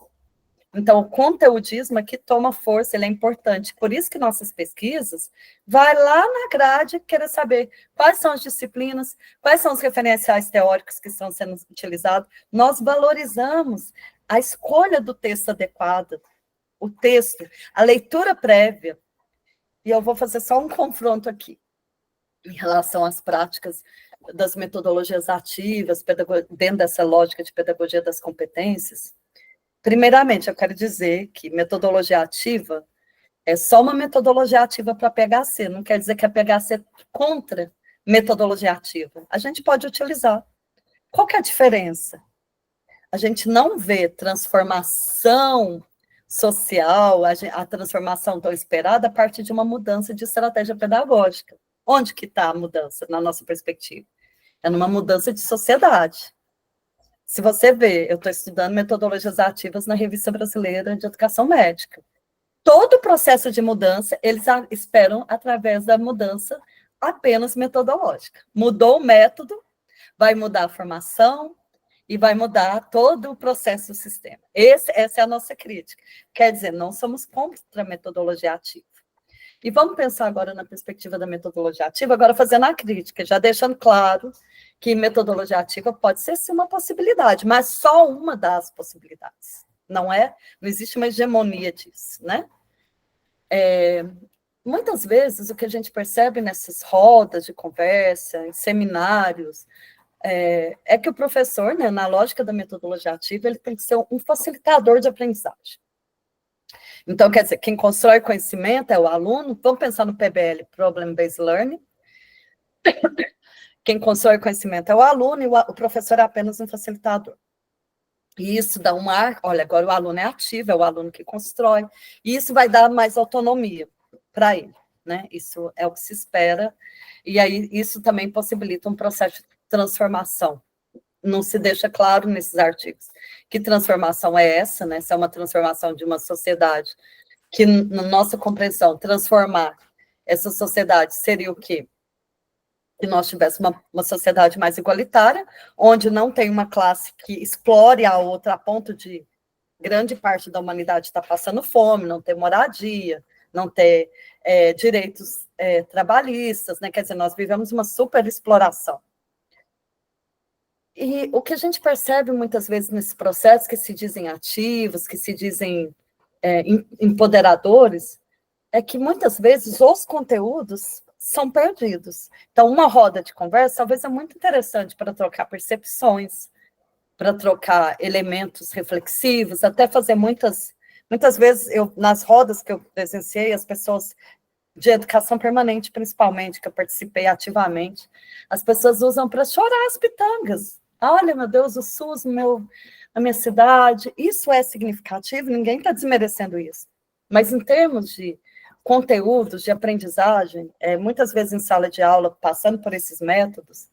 Então, o conteudismo aqui toma força, ele é importante. Por isso que nossas pesquisas vai lá na grade querer saber quais são as disciplinas, quais são os referenciais teóricos que estão sendo utilizados. Nós valorizamos a escolha do texto adequado, o texto, a leitura prévia. E eu vou fazer só um confronto aqui em relação às práticas das metodologias ativas, dentro dessa lógica de pedagogia das competências. Primeiramente, eu quero dizer que metodologia ativa é só uma metodologia ativa para a PHC, não quer dizer que a PHC é contra metodologia ativa. A gente pode utilizar, Qual que é a diferença? A gente não vê transformação social, a transformação tão esperada a partir de uma mudança de estratégia pedagógica. Onde que está a mudança, na nossa perspectiva? É numa mudança de sociedade. Se você vê, eu estou estudando metodologias ativas na Revista Brasileira de Educação Médica. Todo o processo de mudança, eles esperam através da mudança apenas metodológica. Mudou o método, vai mudar a formação, e vai mudar todo o processo do sistema. Essa é a nossa crítica. Quer dizer, não somos contra a metodologia ativa. E vamos pensar agora na perspectiva da metodologia ativa, agora fazendo a crítica, já deixando claro que metodologia ativa pode ser sim uma possibilidade, mas só uma das possibilidades. Não existe uma hegemonia disso, né? Muitas vezes o que a gente percebe nessas rodas de conversa, em seminários, é que o professor, né, na lógica da metodologia ativa, ele tem que ser um facilitador de aprendizagem. Então, quer dizer, quem constrói conhecimento é o aluno. Vamos pensar no PBL, Problem Based Learning. Quem constrói conhecimento é o aluno e o professor é apenas um facilitador. E isso dá um ar, olha, agora o aluno é ativo, é o aluno que constrói, e isso vai dar mais autonomia para ele, né? Isso é o que se espera, e aí isso também possibilita um processo de transformação. Não se deixa claro nesses artigos que transformação é essa, né? Se é uma transformação de uma sociedade que, na nossa compreensão, transformar essa sociedade seria o quê? Que nós tivéssemos uma sociedade mais igualitária, onde não tem uma classe que explore a outra a ponto de grande parte da humanidade estar passando fome, não ter moradia, não ter direitos trabalhistas, né? Quer dizer, nós vivemos uma superexploração. E o que a gente percebe muitas vezes nesse processo, que se dizem ativos, que se dizem empoderadores, é que muitas vezes os conteúdos são perdidos. Então, uma roda de conversa talvez é muito interessante para trocar percepções, para trocar elementos reflexivos, até fazer muitas vezes, nas rodas que eu presenciei, as pessoas de educação permanente, principalmente, que eu participei ativamente, as pessoas usam para chorar as pitangas. Olha, meu Deus, o SUS na minha cidade, isso é significativo, ninguém está desmerecendo isso. Mas em termos de conteúdos, de aprendizagem, muitas vezes em sala de aula, passando por esses métodos,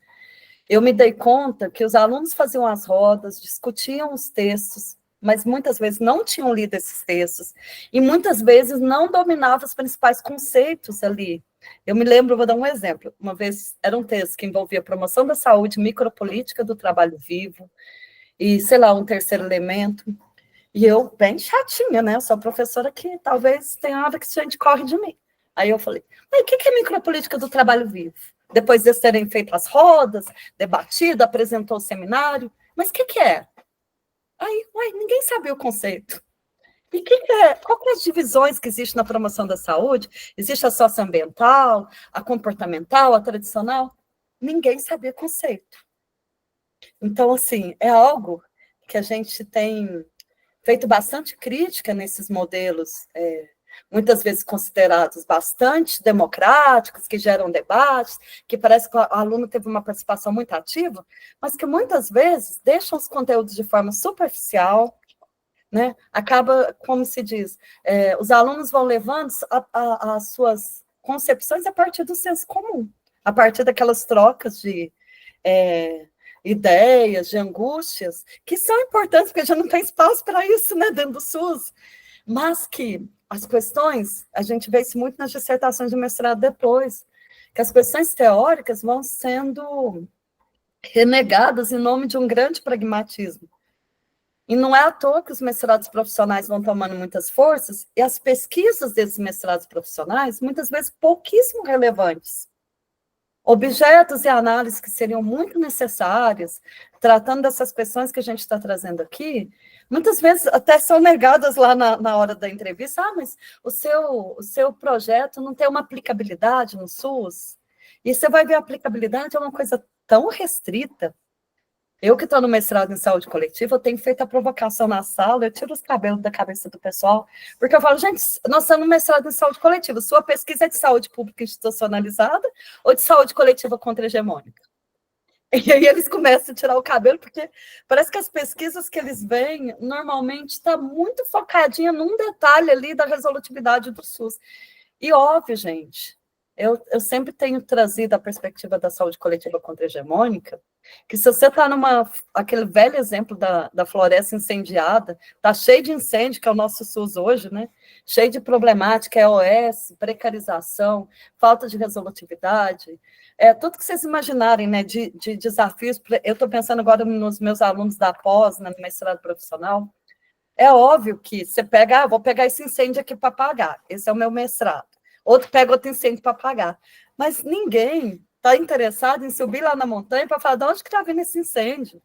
eu me dei conta que os alunos faziam as rodas, discutiam os textos, mas muitas vezes não tinham lido esses textos, e muitas vezes não dominavam os principais conceitos ali. Eu me lembro, vou dar um exemplo, uma vez era um texto que envolvia promoção da saúde, micropolítica do trabalho vivo, e, sei lá, um terceiro elemento, e eu, bem chatinha, né, eu sou professora que talvez tenha hora que a gente corre de mim. Aí eu falei, o que é micropolítica do trabalho vivo? Depois de terem feito as rodas, debatido, apresentou o seminário, mas o que é? Aí, ninguém sabia o conceito. E qual que é as divisões que existem na promoção da saúde? Existe a socioambiental, a comportamental, a tradicional? Ninguém sabia o conceito. Então, assim, é algo que a gente tem feito bastante crítica nesses modelos, muitas vezes considerados bastante democráticos, que geram debates, que parece que o aluno teve uma participação muito ativa, mas que muitas vezes deixam os conteúdos de forma superficial, né? Acaba, como se diz, os alunos vão levando as suas concepções a partir do senso comum, a partir daquelas trocas de ideias, de angústias, que são importantes, porque já não tem espaço para isso, né, dentro do SUS, mas que as questões, a gente vê isso muito nas dissertações de mestrado depois, que as questões teóricas vão sendo renegadas em nome de um grande pragmatismo. E não é à toa que os mestrados profissionais vão tomando muitas forças, e as pesquisas desses mestrados profissionais, muitas vezes, pouquíssimo relevantes. Objetos e análises que seriam muito necessárias, tratando dessas questões que a gente está trazendo aqui, muitas vezes até são negadas lá na hora da entrevista. Mas o seu projeto não tem uma aplicabilidade no SUS? E você vai ver a aplicabilidade é uma coisa tão restrita. Eu que estou no mestrado em saúde coletiva, eu tenho feito a provocação na sala, eu tiro os cabelos da cabeça do pessoal, porque eu falo, gente, nós estamos no mestrado em saúde coletiva, sua pesquisa é de saúde pública institucionalizada ou de saúde coletiva contra-hegemônica? E aí eles começam a tirar o cabelo, porque parece que as pesquisas que eles veem, normalmente está muito focadinha num detalhe ali da resolutividade do SUS. E óbvio, gente, eu sempre tenho trazido a perspectiva da saúde coletiva contra-hegemônica, que se você está aquele velho exemplo da floresta incendiada, está cheio de incêndio, que é o nosso SUS hoje, né? Cheio de problemática, EOS, precarização, falta de resolutividade, tudo que vocês imaginarem, né, de desafios. Eu estou pensando agora nos meus alunos da pós, na mestrado profissional. É óbvio que você pega, vou pegar esse incêndio aqui para pagar, esse é o meu mestrado. Outro pega outro incêndio para pagar. Mas ninguém está interessado em subir lá na montanha para falar de onde que está vindo esse incêndio,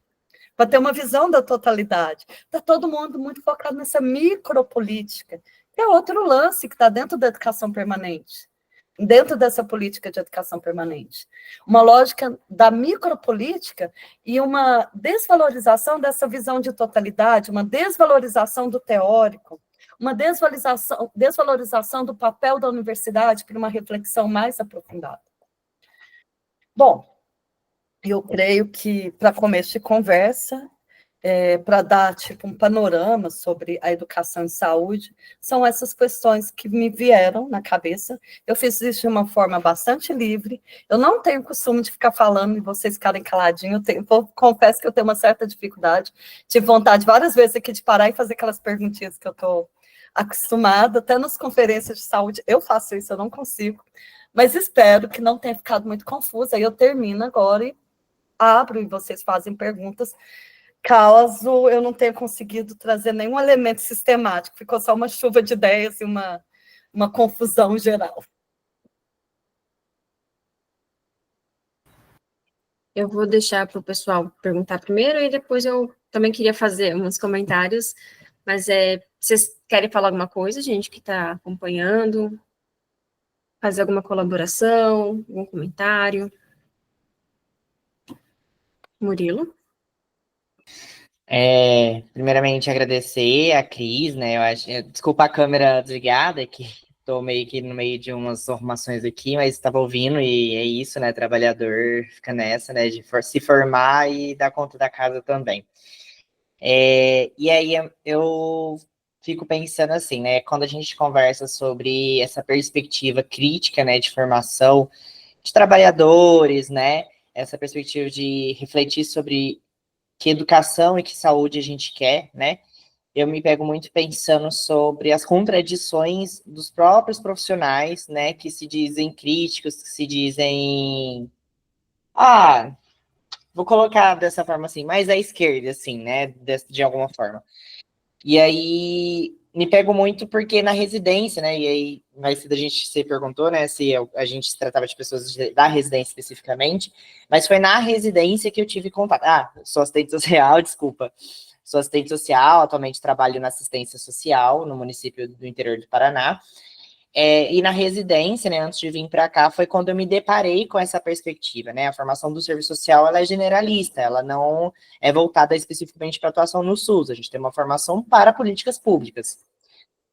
para ter uma visão da totalidade. Está todo mundo muito focado nessa micropolítica, que é outro lance que está dentro da educação permanente, dentro dessa política de educação permanente. Uma lógica da micropolítica e uma desvalorização dessa visão de totalidade, uma desvalorização do teórico, uma desvalorização do papel da universidade para uma reflexão mais aprofundada. Bom, eu creio que, para começo de conversa, para dar tipo um panorama sobre a educação e saúde, são essas questões que me vieram na cabeça. Eu fiz isso de uma forma bastante livre. Eu não tenho costume de ficar falando e vocês ficarem caladinhos. Confesso que eu tenho uma certa dificuldade. Tive vontade várias vezes aqui de parar e fazer aquelas perguntinhas que eu estou acostumada, até nas conferências de saúde. Eu faço isso, eu não consigo. Mas espero que não tenha ficado muito confusa. Aí eu termino agora e abro e vocês fazem perguntas, caso eu não tenha conseguido trazer nenhum elemento sistemático, ficou só uma chuva de ideias e uma confusão geral. Eu vou deixar para o pessoal perguntar primeiro e depois eu também queria fazer uns comentários, mas vocês querem falar alguma coisa, gente, que está acompanhando? Fazer alguma colaboração, algum comentário? Murilo? Primeiramente, agradecer a Cris, né? Desculpa a câmera desligada, que estou meio que no meio de umas formações aqui, mas estava ouvindo e é isso, né? Trabalhador fica nessa, né? De se formar e dar conta da casa também. E aí eu fico pensando assim, né? Quando a gente conversa sobre essa perspectiva crítica, né? De formação de trabalhadores, né? Essa perspectiva de refletir sobre que educação e que saúde a gente quer, né? Eu me pego muito pensando sobre as contradições dos próprios profissionais, né? Que se dizem críticos, que se dizem... vou colocar dessa forma assim, mais à esquerda, assim, né? De alguma forma. E aí me pego muito porque na residência, né? E aí, mais cedo a gente se perguntou, né? Se a gente se tratava de pessoas da residência especificamente, mas foi na residência que eu tive contato. Sou assistente social, desculpa. Sou assistente social, atualmente trabalho na assistência social no município do interior do Paraná. E na residência, né, antes de vir para cá, foi quando eu me deparei com essa perspectiva, né? A formação do serviço social, ela é generalista, ela não é voltada especificamente para atuação no SUS. A gente tem uma formação para políticas públicas,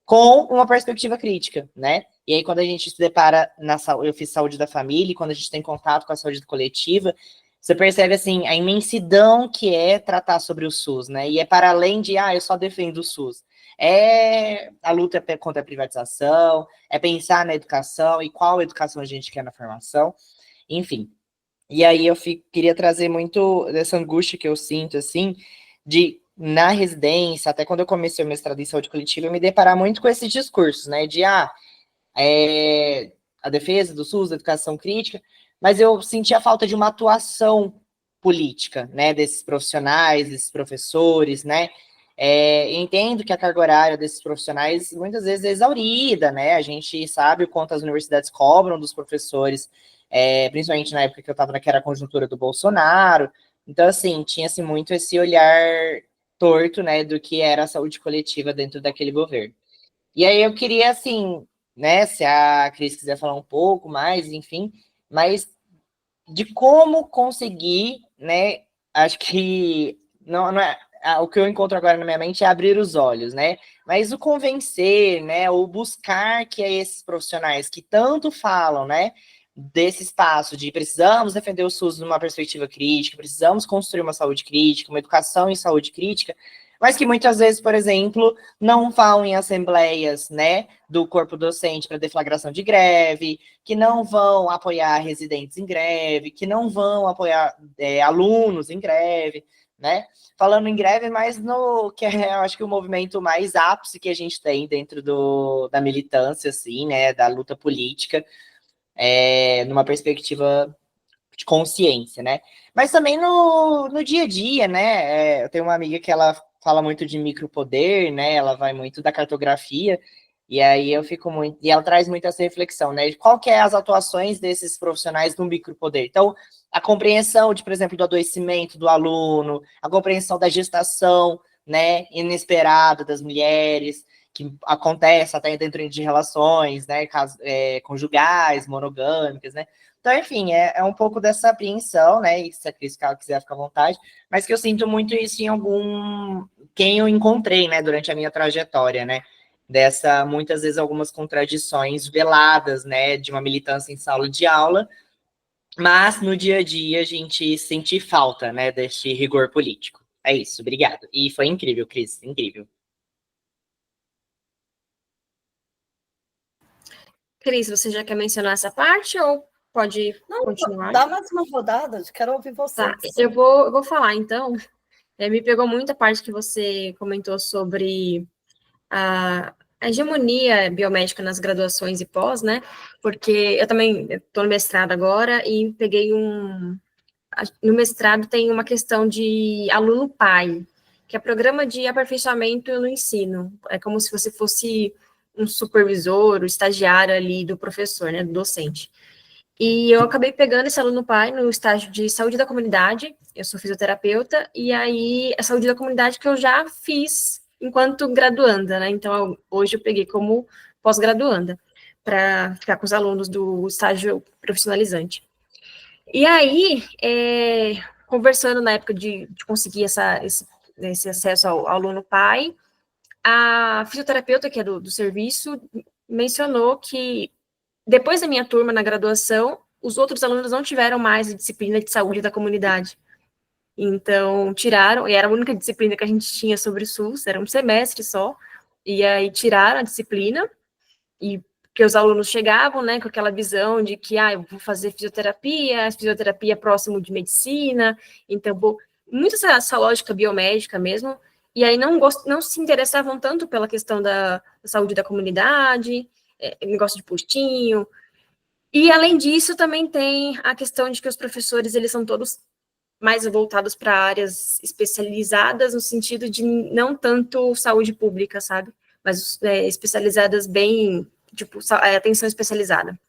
com uma perspectiva crítica, né? E aí, quando a gente se depara na saúde, eu fiz saúde da família, e quando a gente tem contato com a saúde coletiva, você percebe, assim, a imensidão que é tratar sobre o SUS, né? E é para além de, eu só defendo o SUS. É a luta contra a privatização, é pensar na educação e qual educação a gente quer na formação, enfim. E aí eu queria trazer muito dessa angústia que eu sinto, assim, de, na residência, até quando eu comecei o mestrado em saúde coletiva, eu me deparar muito com esses discursos, né, de, a defesa do SUS, da educação crítica, mas eu senti a falta de uma atuação política, né, desses profissionais, desses professores, né. Entendo que a carga horária desses profissionais muitas vezes é exaurida, né, a gente sabe o quanto as universidades cobram dos professores, principalmente na época que eu estava que era a conjuntura do Bolsonaro. Então, assim, tinha-se muito esse olhar torto, né, do que era a saúde coletiva dentro daquele governo. E aí eu queria, assim, né, se a Cris quiser falar um pouco mais, enfim, mas de como conseguir, né, acho que não é, o que eu encontro agora na minha mente é abrir os olhos, né, mas o convencer, né, ou buscar que esses profissionais que tanto falam, né, desse espaço de precisamos defender o SUS numa perspectiva crítica, precisamos construir uma saúde crítica, uma educação em saúde crítica, mas que muitas vezes, por exemplo, não vão em assembleias, né, do corpo docente para deflagração de greve, que não vão apoiar residentes em greve, que não vão apoiar alunos em greve, né? Falando em greve, mas no que eu acho que o movimento mais ápice que a gente tem dentro da militância, assim, né, da luta política, numa perspectiva de consciência, né? Mas também no dia a dia, né? Eu tenho uma amiga que ela fala muito de micropoder, né? Ela vai muito da cartografia, e aí eu fico muito... E ela traz muito essa reflexão, né? De qual que é as atuações desses profissionais no micropoder. Então, a compreensão de, por exemplo, do adoecimento do aluno, a compreensão da gestação, né? Inesperada das mulheres, que acontece até dentro de relações, né, conjugais, monogâmicas, né, então, enfim, é um pouco dessa apreensão, né, e se a Cris quiser ficar à vontade, mas que eu sinto muito isso em quem eu encontrei, né, durante a minha trajetória, né, muitas vezes, algumas contradições veladas, né, de uma militância em sala de aula, mas no dia a dia a gente sente falta, né, desse rigor político. É isso, obrigado. E foi incrível, Cris, incrível. Cris, você já quer mencionar essa parte ou pode continuar? Dá mais uma rodada, quero ouvir vocês. Tá, eu vou falar, então. Me pegou muito a parte que você comentou sobre a hegemonia biomédica nas graduações e pós, né? Porque eu também estou no mestrado agora e peguei no mestrado tem uma questão de aluno pai, que é programa de aperfeiçoamento no ensino. É como se você fosse um supervisor, o estagiário ali do professor, né, do docente. E eu acabei pegando esse aluno pai no estágio de saúde da comunidade, eu sou fisioterapeuta, e aí a saúde da comunidade que eu já fiz enquanto graduanda, né, então hoje eu peguei como pós-graduanda, para ficar com os alunos do estágio profissionalizante. E aí, conversando na época de conseguir esse acesso ao aluno pai, a fisioterapeuta, que é do serviço, mencionou que depois da minha turma na graduação, os outros alunos não tiveram mais a disciplina de saúde da comunidade. Então, tiraram, e era a única disciplina que a gente tinha sobre o SUS, era um semestre só, e aí tiraram a disciplina, e que os alunos chegavam, né, com aquela visão de que, eu vou fazer fisioterapia é próximo de medicina, então, muito essa lógica biomédica mesmo, e aí não se interessavam tanto pela questão da saúde da comunidade, negócio de postinho, e além disso, também tem a questão de que os professores, eles são todos mais voltados para áreas especializadas, no sentido de não tanto saúde pública, sabe, mas especializadas bem, tipo, atenção especializada.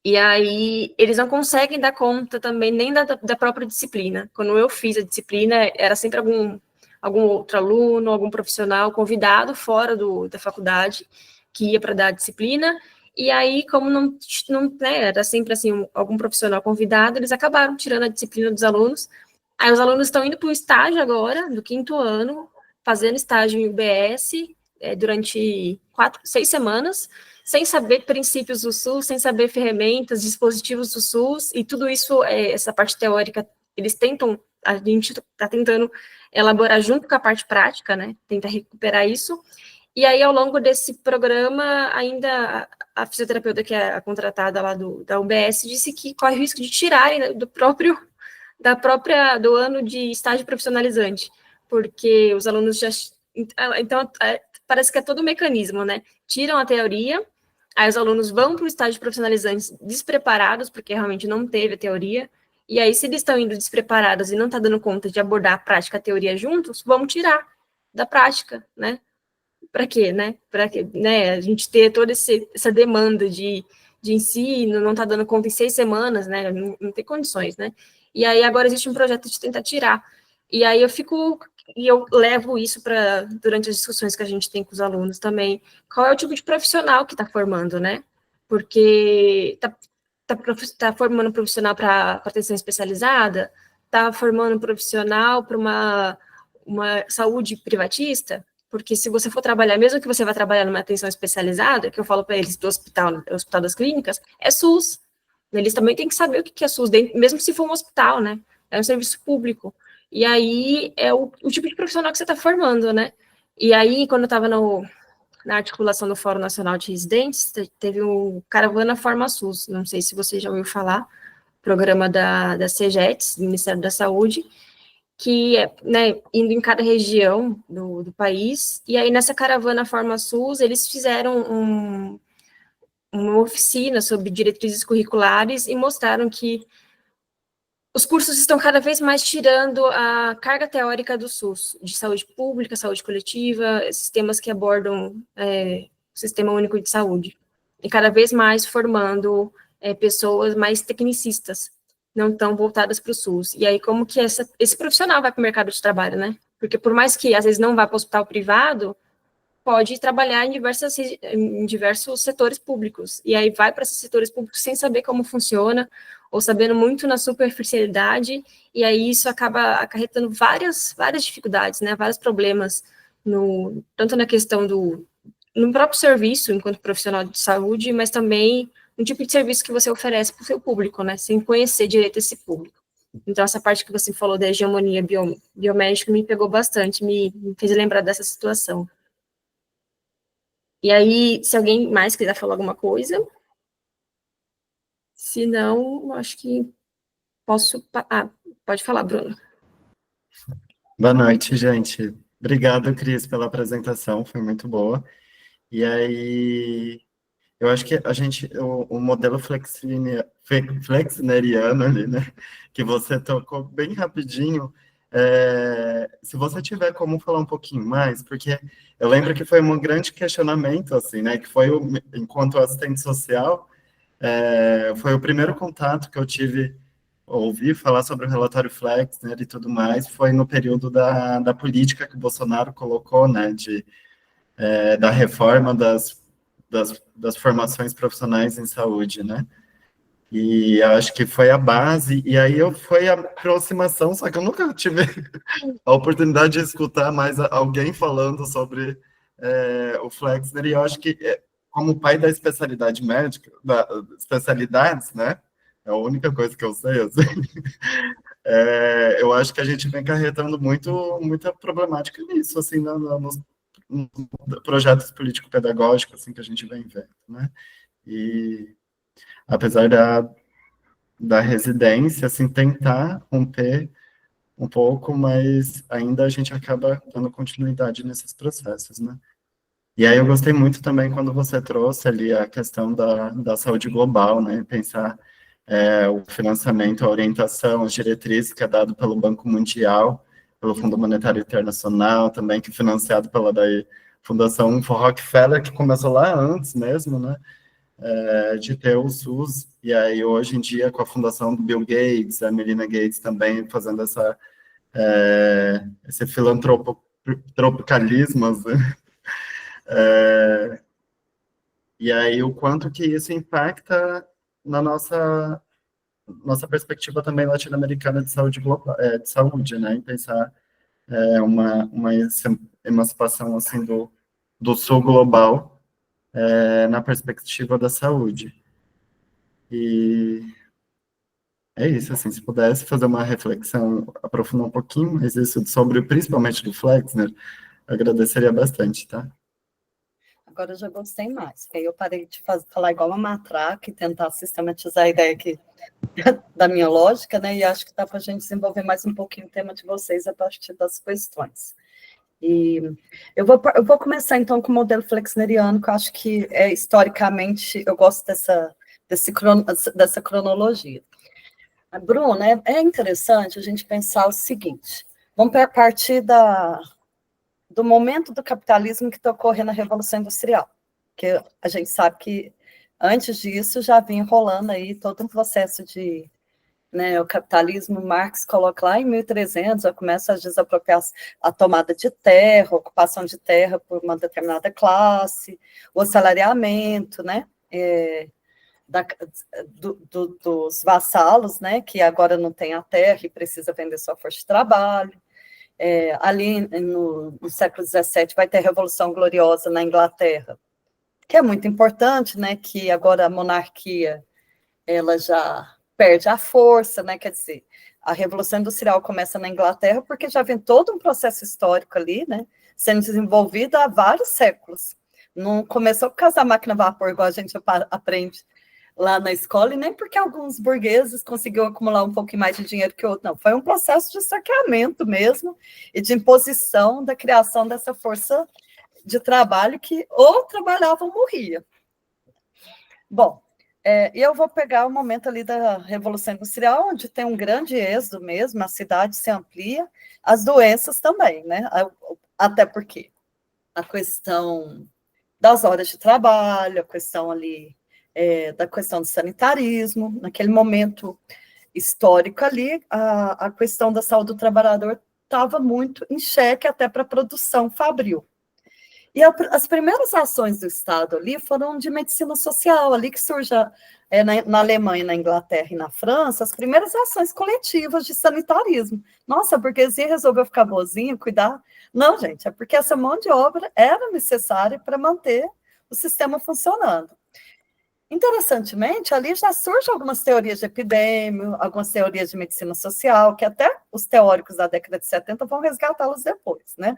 E aí, eles não conseguem dar conta também nem da própria disciplina. Quando eu fiz a disciplina, era sempre algum outro aluno, algum profissional convidado fora da faculdade, que ia para dar a disciplina, e aí, como não era sempre assim, algum profissional convidado, eles acabaram tirando a disciplina dos alunos. Aí os alunos estão indo para o estágio agora, do 5º ano, fazendo estágio em UBS, durante 6 semanas, sem saber princípios do SUS, sem saber ferramentas, dispositivos do SUS, e tudo isso, essa parte teórica, a gente está tentando elaborar junto com a parte prática, né, tentar recuperar isso, e aí, ao longo desse programa, ainda a fisioterapeuta que é a contratada lá da UBS disse que corre o risco de tirarem do ano de estágio profissionalizante, porque os alunos já... Então, parece que é todo um mecanismo, né? Tiram a teoria, aí os alunos vão para o estágio profissionalizante despreparados, porque realmente não teve a teoria, e aí, se eles estão indo despreparados e não estão dando conta de abordar a prática e a teoria juntos, vamos tirar da prática, né? Para quê, né? Para que, né, a gente ter toda essa demanda de ensino, não está dando conta em 6 semanas, né? Não tem condições, né? E aí agora existe um projeto de tentar tirar. E aí eu levo isso para, durante as discussões que a gente tem com os alunos também, qual é o tipo de profissional que está formando, né? Porque tá formando um profissional para atenção especializada, está formando um profissional para uma saúde privatista, porque se você for trabalhar, mesmo que você vá trabalhar numa atenção especializada, que eu falo para eles do hospital das clínicas, é SUS, Eles também têm que saber o que é SUS, mesmo se for um hospital, né? É um serviço público. E aí é o tipo de profissional que você está formando, né? E aí, quando eu estava na articulação do Fórum Nacional de Residentes, teve o Caravana Forma SUS, não sei se você já ouviu falar, programa da CEGETS, do Ministério da Saúde, que é, né, indo em cada região do país, e aí nessa Caravana Forma SUS, eles fizeram uma oficina sobre diretrizes curriculares e mostraram que os cursos estão cada vez mais tirando a carga teórica do SUS, de saúde pública, saúde coletiva, sistemas que abordam o Sistema Único de Saúde, e cada vez mais formando pessoas mais tecnicistas, não tão voltadas para o SUS. E aí, como que esse profissional vai para o mercado de trabalho, né? Porque por mais que, às vezes, não vá para o hospital privado, pode trabalhar em diversos setores públicos, e aí vai para esses setores públicos sem saber como funciona, ou sabendo muito na superficialidade, e aí isso acaba acarretando várias dificuldades, né, vários problemas, tanto na questão no próprio serviço, enquanto profissional de saúde, mas também no tipo de serviço que você oferece para o seu público, né, sem conhecer direito esse público. Então, essa parte que você falou da hegemonia biomédica me pegou bastante, me fez lembrar dessa situação. E aí, se alguém mais quiser falar alguma coisa, se não, acho que posso... pode falar, Bruno. Boa noite, gente. Obrigado, Cris, pela apresentação, foi muito boa. E aí, eu acho que o modelo flexneriano ali, né, que você tocou bem rapidinho, se você tiver como falar um pouquinho mais, porque eu lembro que foi um grande questionamento, assim, né, que foi, enquanto assistente social, foi o primeiro contato que eu tive, ouvi falar sobre o relatório Flexner e tudo mais, foi no período da política que o Bolsonaro colocou, né, da reforma das formações profissionais em saúde, né? E eu acho que foi a base, e aí foi a aproximação, só que eu nunca tive a oportunidade de escutar mais alguém falando sobre o Flexner, e eu acho que, como pai da especialidade médica, da especialidades, né? É a única coisa que eu sei, assim, eu acho que a gente vem carretando muita problemática nisso, assim, nos projetos político-pedagógicos, assim, que a gente vem vendo, né? E apesar da residência, assim, tentar romper um pouco, mas ainda a gente acaba dando continuidade nesses processos, né? E aí eu gostei muito também quando você trouxe ali a questão da saúde global, né? Pensar o financiamento, a orientação, as diretrizes que é dado pelo Banco Mundial, pelo Fundo Monetário Internacional, também que é financiado pela daí, Fundação Rockefeller, que começou lá antes mesmo, né? De ter o SUS, e aí hoje em dia com a fundação do Bill Gates, a Melinda Gates também fazendo esse filantropicalismo, assim. E aí o quanto que isso impacta na nossa perspectiva também latino-americana de saúde global, de saúde, né, em pensar uma emancipação assim do sul global na perspectiva da saúde. E é isso, assim, se pudesse fazer uma reflexão, aprofundar um pouquinho mais isso sobre, principalmente do Flexner, eu agradeceria bastante, tá? Agora eu já gostei mais, porque aí eu parei de falar igual uma matraca e tentar sistematizar a ideia aqui da minha lógica, né, e acho que dá para a gente desenvolver mais um pouquinho o tema de vocês a partir das questões. E eu vou começar, então, com o modelo flexneriano, que eu acho que, historicamente, eu gosto dessa cronologia. Bruno, é interessante a gente pensar o seguinte, vamos partir do momento do capitalismo que está ocorrendo a Revolução Industrial, que a gente sabe que, antes disso, já vinha rolando aí todo um processo de... Né, o capitalismo, Marx coloca lá em 1300, já começa a desapropriar a tomada de terra, a ocupação de terra por uma determinada classe, o assalariamento, né, dos vassalos, né, que agora não tem a terra e precisa vender sua força de trabalho. Ali no século XVII vai ter a Revolução Gloriosa na Inglaterra, que é muito importante, né, que agora a monarquia ela já perde a força, né? Quer dizer, a Revolução Industrial começa na Inglaterra porque já vem todo um processo histórico ali, né? Sendo desenvolvido há vários séculos. Não começou por causa da máquina a vapor, igual a gente aprende lá na escola, e nem porque alguns burgueses conseguiram acumular um pouquinho mais de dinheiro que outros, não. Foi um processo de saqueamento mesmo e de imposição da criação dessa força de trabalho que ou trabalhava ou morria. Bom, e eu vou pegar o momento ali da Revolução Industrial, onde tem um grande êxodo mesmo, a cidade se amplia, as doenças também, né? Até porque a questão das horas de trabalho, a questão ali da questão do sanitarismo, naquele momento histórico ali, a questão da saúde do trabalhador estava muito em xeque até para a produção fabril. E as primeiras ações do Estado ali foram de medicina social, ali que surge na Alemanha, na Inglaterra e na França, as primeiras ações coletivas de sanitarismo. Nossa, a burguesia resolveu ficar boazinha, cuidar. Não, gente, é porque essa mão de obra era necessária para manter o sistema funcionando. Interessantemente, ali já surgem algumas teorias de epidemia, algumas teorias de medicina social, que até os teóricos da década de 70 vão resgatá-las depois, né?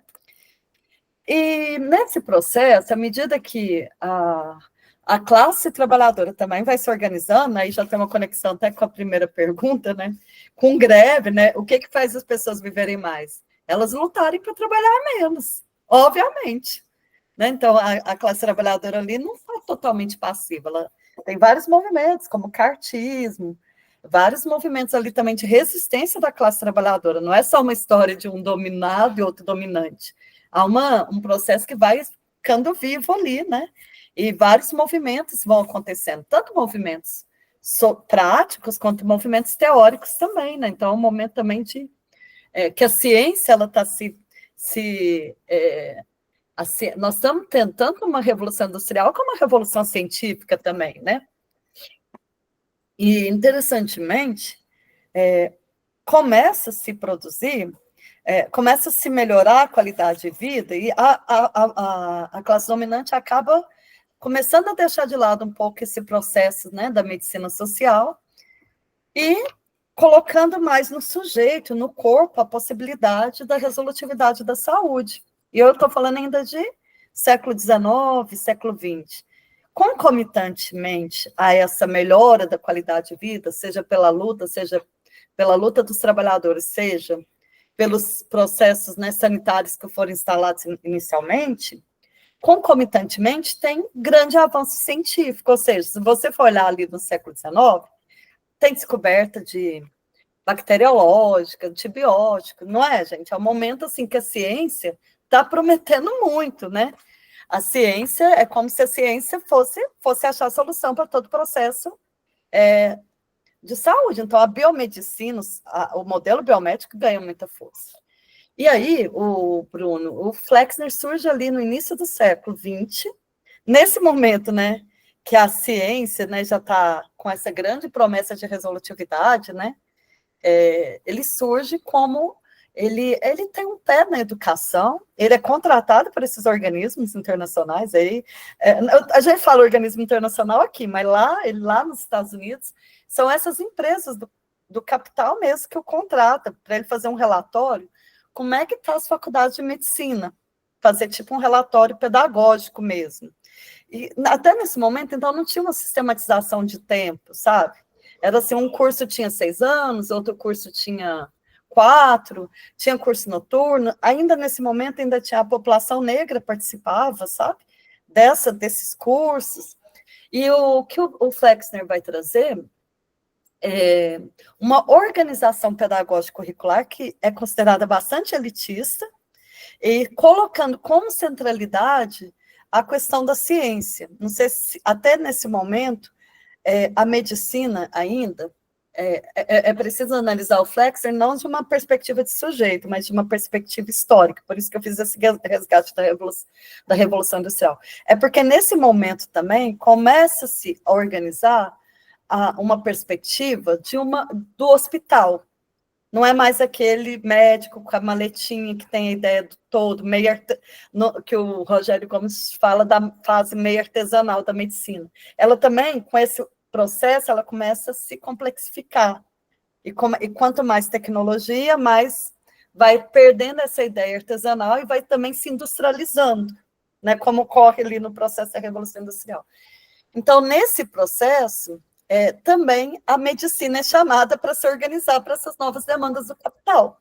E nesse processo, à medida que a classe trabalhadora também vai se organizando, aí já tem uma conexão até com a primeira pergunta, né? Com greve, né? O que faz as pessoas viverem mais? Elas lutarem para trabalhar menos, obviamente. Né? Então, a classe trabalhadora ali não foi totalmente passiva, ela tem vários movimentos, como o cartismo, vários movimentos ali também de resistência da classe trabalhadora, não é só uma história de um dominado e outro dominante. Há um processo que vai ficando vivo ali, né? E vários movimentos vão acontecendo, tanto movimentos práticos quanto movimentos teóricos também, né? Então, é um momento também de que a ciência ela está nós estamos tentando uma revolução industrial como uma revolução científica também, né? E, interessantemente, começa a se produzir, começa a se melhorar a qualidade de vida e a classe dominante acaba começando a deixar de lado um pouco esse processo, né, da medicina social e colocando mais no sujeito, no corpo, a possibilidade da resolutividade da saúde. E eu estou falando ainda de século XIX, século XX. Concomitantemente a essa melhora da qualidade de vida, seja pela luta dos trabalhadores, seja pelos processos, né, sanitários que foram instalados inicialmente, concomitantemente tem grande avanço científico, ou seja, se você for olhar ali no século XIX, tem descoberta de bacteriológica, antibiótico, não é, gente? É um momento assim que a ciência está prometendo muito, né? A ciência é como se a ciência fosse achar a solução para todo o processo de saúde. Então, a biomedicina, o modelo biomédico ganha muita força. E aí, o Flexner surge ali no início do século XX, nesse momento, né, que a ciência, né, já está com essa grande promessa de resolutividade, né, ele surge como ele tem um pé na educação, ele é contratado por esses organismos internacionais, aí, a gente fala organismo internacional aqui, mas lá nos Estados Unidos, são essas empresas do capital mesmo que o contrata, para ele fazer um relatório, como é que está as faculdades de medicina, fazer tipo um relatório pedagógico mesmo. E até nesse momento, então, não tinha uma sistematização de tempo, sabe? Era assim, um curso tinha 6 anos, outro curso tinha 4, tinha curso noturno, ainda nesse momento ainda tinha a população negra participava, sabe? Desses cursos. E o que o Flexner vai trazer uma organização pedagógica curricular que é considerada bastante elitista e colocando como centralidade a questão da ciência. Não sei se até nesse momento a medicina ainda é preciso analisar o Flexner não de uma perspectiva de sujeito, mas de uma perspectiva histórica, por isso que eu fiz esse resgate da Revolução Industrial. É porque nesse momento também começa-se a organizar uma perspectiva do hospital. Não é mais aquele médico com a maletinha que tem a ideia do todo, que o Rogério Gomes fala da fase meio artesanal da medicina. Ela também, com esse processo, ela começa a se complexificar. E quanto mais tecnologia, mais vai perdendo essa ideia artesanal e vai também se industrializando, né, como ocorre ali no processo da Revolução Industrial. Então, nesse processo, também a medicina é chamada para se organizar para essas novas demandas do capital.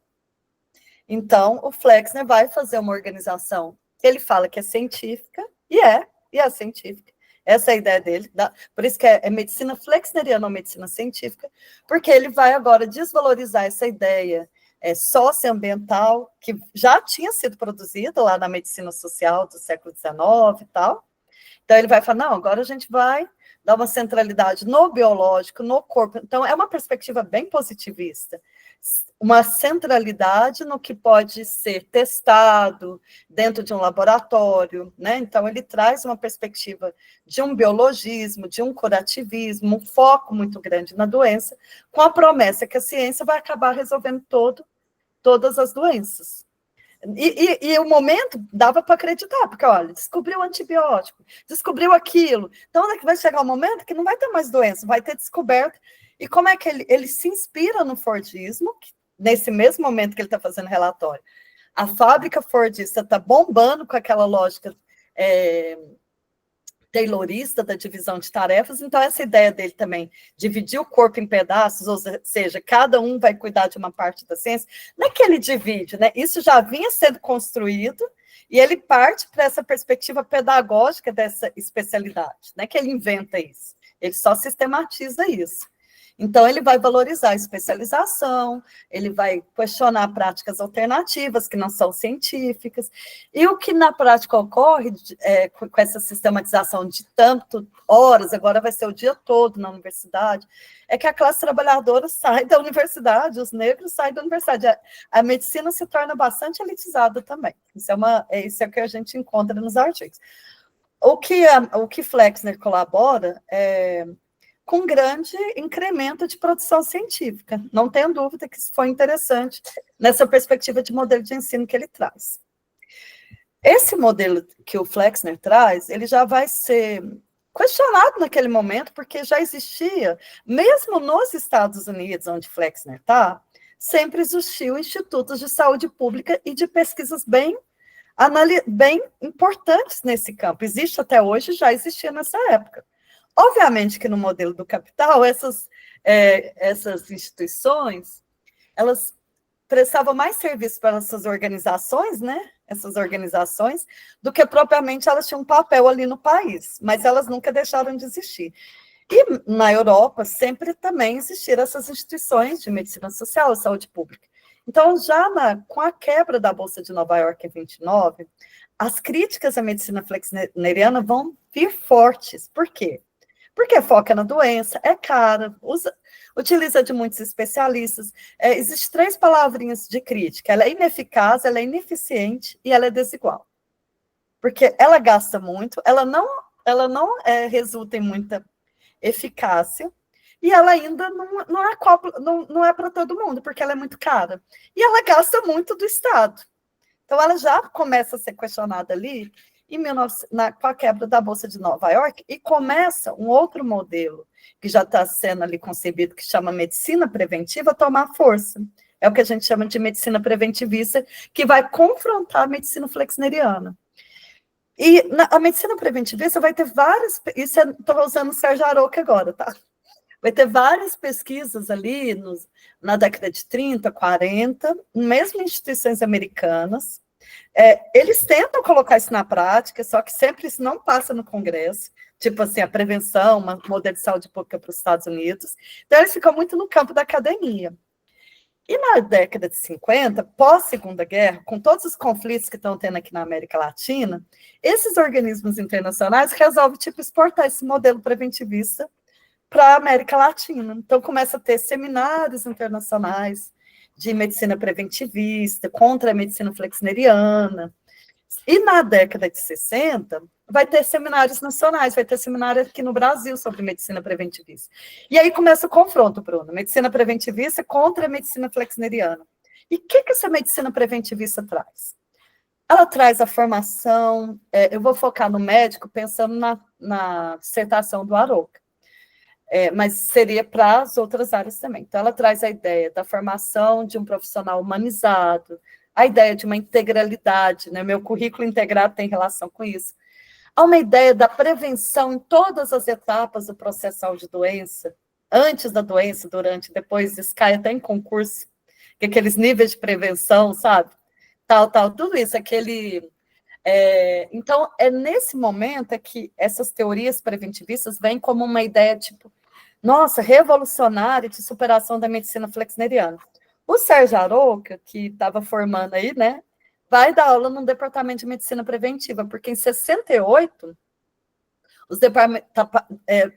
Então, o Flexner vai fazer uma organização, ele fala que é científica, e é científica. Essa é a ideia dele, por isso que é medicina flexneriana ou medicina científica, porque ele vai agora desvalorizar essa ideia socioambiental, que já tinha sido produzida lá na medicina social do século XIX e tal. Então, ele vai falar, não, agora a gente vai dar uma centralidade no biológico, no corpo. Então, é uma perspectiva bem positivista. Uma centralidade no que pode ser testado dentro de um laboratório, né? Então, ele traz uma perspectiva de um biologismo, de um curativismo, um foco muito grande na doença, com a promessa que a ciência vai acabar resolvendo todas as doenças. E o momento dava para acreditar, porque, olha, descobriu o antibiótico, descobriu aquilo. Então, vai chegar um momento que não vai ter mais doença, vai ter descoberta. E como é que ele se inspira no Fordismo, nesse mesmo momento que ele está fazendo relatório? A fábrica Fordista está bombando com aquela lógica taylorista da divisão de tarefas, então essa ideia dele também, dividir o corpo em pedaços, ou seja, cada um vai cuidar de uma parte da ciência, não é que ele divide, né? Isso já vinha sendo construído, e ele parte para essa perspectiva pedagógica dessa especialidade, não é que ele inventa isso, ele só sistematiza isso. Então, ele vai valorizar a especialização, ele vai questionar práticas alternativas que não são científicas, e o que na prática ocorre com essa sistematização de tanto horas, agora vai ser o dia todo na universidade, é que a classe trabalhadora sai da universidade, os negros saem da universidade. A medicina se torna bastante elitizada também. Isso é o que a gente encontra nos artigos. O que Flexner colabora com grande incremento de produção científica. Não tenho dúvida que isso foi interessante nessa perspectiva de modelo de ensino que ele traz. Esse modelo que o Flexner traz, ele já vai ser questionado naquele momento, porque já existia, mesmo nos Estados Unidos, onde Flexner está, sempre existiu institutos de saúde pública e de pesquisas bem importantes nesse campo. Existe até hoje, já existia nessa época. Obviamente que no modelo do capital, essas instituições, elas prestavam mais serviço para essas organizações, né? Essas organizações, do que propriamente elas tinham um papel ali no país, mas elas nunca deixaram de existir. E na Europa, sempre também existiram essas instituições de medicina social e saúde pública. Então, com a quebra da Bolsa de Nova York em 29, as críticas à medicina flexneriana vão vir fortes. Por quê? Porque foca na doença, é cara, utiliza de muitos especialistas. Existem 3 palavrinhas de crítica: ela é ineficaz, ela é ineficiente e ela é desigual. Porque ela gasta muito, ela não resulta em muita eficácia, e ela ainda não é para todo mundo, porque ela é muito cara. E ela gasta muito do Estado. Então, ela já começa a ser questionada ali, com a quebra da Bolsa de Nova York, e começa um outro modelo que já está sendo ali concebido, que chama medicina preventiva, a tomar força. É o que a gente chama de medicina preventivista, que vai confrontar a medicina flexneriana. E a medicina preventivista vai ter várias... Isso estou usando o Sérgio Arouca agora, tá? Vai ter várias pesquisas ali na década de 30, 40, mesmo em instituições americanas. Eles tentam colocar isso na prática, só que sempre isso não passa no Congresso, tipo assim, a prevenção, um modelo de saúde pública para os Estados Unidos. Então, eles ficam muito no campo da academia. E na década de 50, pós-Segunda Guerra, com todos os conflitos que estão tendo aqui na América Latina, esses organismos internacionais resolvem, exportar esse modelo preventivista para a América Latina. Então, começa a ter seminários internacionais de medicina preventivista, contra a medicina flexneriana. E na década de 60, vai ter seminários nacionais, vai ter seminário aqui no Brasil sobre medicina preventivista. E aí começa o confronto, Bruno, medicina preventivista contra a medicina flexneriana. E o que essa medicina preventivista traz? Ela traz a formação, eu vou focar no médico, pensando na dissertação do Arouca. mas seria para as outras áreas também. Então, ela traz a ideia da formação de um profissional humanizado, a ideia de uma integralidade, né? Meu currículo integrado tem relação com isso. Há uma ideia da prevenção em todas as etapas do processo de saúde-doença, antes da doença, durante, depois, isso cai até em concurso, que aqueles níveis de prevenção, sabe? Tal, tudo isso, então, é nesse momento que essas teorias preventivistas vêm como uma ideia, tipo, nossa, revolucionária de superação da medicina flexneriana. O Sérgio Arouca, que estava formando aí, né, vai dar aula no departamento de medicina preventiva, porque em 68,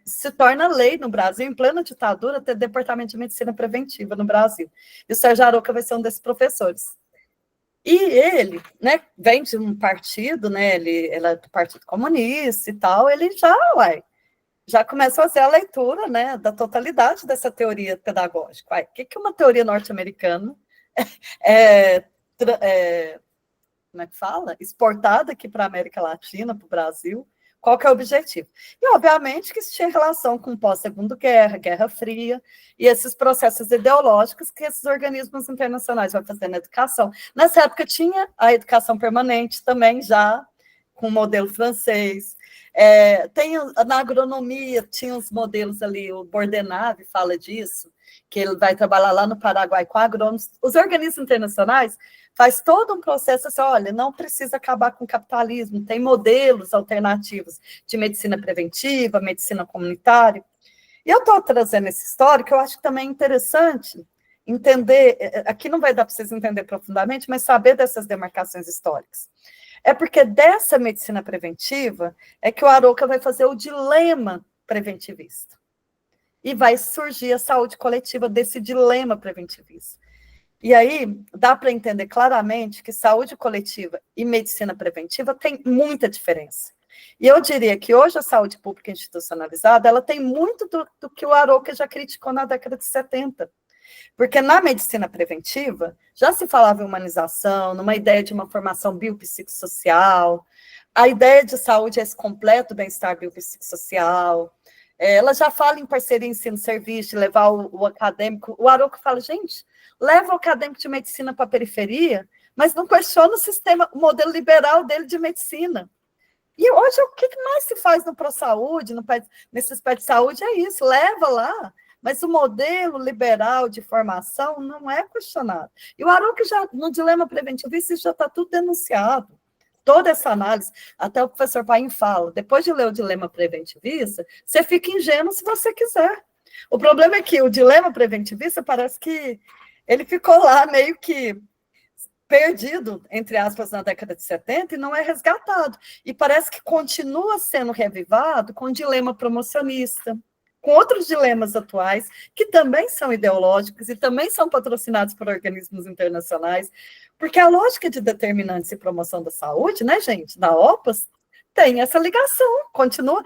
se torna lei no Brasil, em plena ditadura, ter departamento de medicina preventiva no Brasil. E o Sérgio Arouca vai ser um desses professores. E ele, né, vem de um partido, né, ele é do Partido Comunista e tal, ele já começou a fazer a leitura, né, da totalidade dessa teoria pedagógica. O que uma teoria norte-americana como é que fala? Exportada aqui para a América Latina, para o Brasil, qual que é o objetivo? E, obviamente, que isso tinha relação com pós-Segunda Guerra, Guerra Fria, e esses processos ideológicos que esses organismos internacionais vão fazer na educação. Nessa época tinha a educação permanente também, já com o modelo francês. Na agronomia, tinha os modelos ali, o Bordenave fala disso, que ele vai trabalhar lá no Paraguai com agrônomos. Os organismos internacionais faz todo um processo assim, olha, não precisa acabar com o capitalismo, tem modelos alternativos de medicina preventiva, medicina comunitária. E eu estou trazendo essa história, que eu acho que também é interessante entender, aqui não vai dar para vocês entenderem profundamente, mas saber dessas demarcações históricas. É porque dessa medicina preventiva é que o Arouca vai fazer o dilema preventivista. E vai surgir a saúde coletiva desse dilema preventivista. E aí, dá para entender claramente que saúde coletiva e medicina preventiva tem muita diferença. E eu diria que hoje a saúde pública institucionalizada, ela tem muito do que o Arouca já criticou na década de 70. Porque na medicina preventiva, já se falava em humanização, numa ideia de uma formação biopsicossocial, a ideia de saúde é esse completo bem-estar biopsicossocial, ela já fala em parceria ensino-serviço, de levar o acadêmico. O Arouca fala, gente, leva o acadêmico de medicina para a periferia, mas não questiona o modelo liberal dele de medicina. E hoje, o que mais se faz no ProSaúde, nesses pés de saúde, é isso, leva lá, mas o modelo liberal de formação não é questionado. E o Arouca, já, no dilema preventivista, isso já está tudo denunciado. Toda essa análise, até o professor Paim fala, depois de ler o dilema preventivista, você fica ingênuo se você quiser. O problema é que o dilema preventivista parece que ele ficou lá meio que perdido, entre aspas, na década de 70 e não é resgatado. E parece que continua sendo revivado com o dilema promocionista, com outros dilemas atuais, que também são ideológicos e também são patrocinados por organismos internacionais, porque a lógica de determinantes e promoção da saúde, né, gente, da OPAS, tem essa ligação, continua.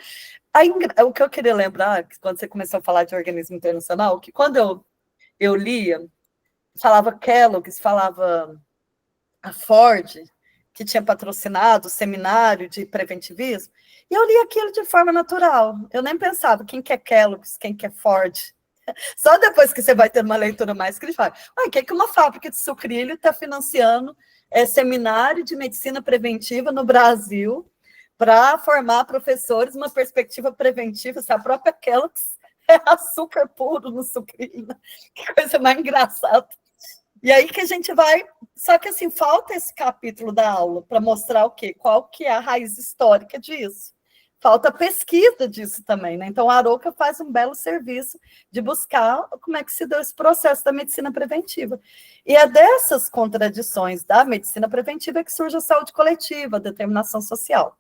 O que eu queria lembrar, quando você começou a falar de organismo internacional, que quando eu lia, falava Kellogg's, falava a Ford, que tinha patrocinado o seminário de preventivismo, e eu li aquilo de forma natural. Eu nem pensava quem que é Kellogg's, quem que é Ford. Só depois que você vai ter uma leitura mais crítica, o que uma fábrica de sucrilho está financiando seminário de medicina preventiva no Brasil para formar professores uma perspectiva preventiva, se a própria Kellogg's é açúcar puro no sucrilho. Que coisa mais engraçada. E aí que a gente vai... Só que, assim, falta esse capítulo da aula para mostrar o quê? Qual que é a raiz histórica disso. Falta pesquisa disso também, né? Então, a Arouca faz um belo serviço de buscar como é que se deu esse processo da medicina preventiva. E é dessas contradições da medicina preventiva que surge a saúde coletiva, a determinação social.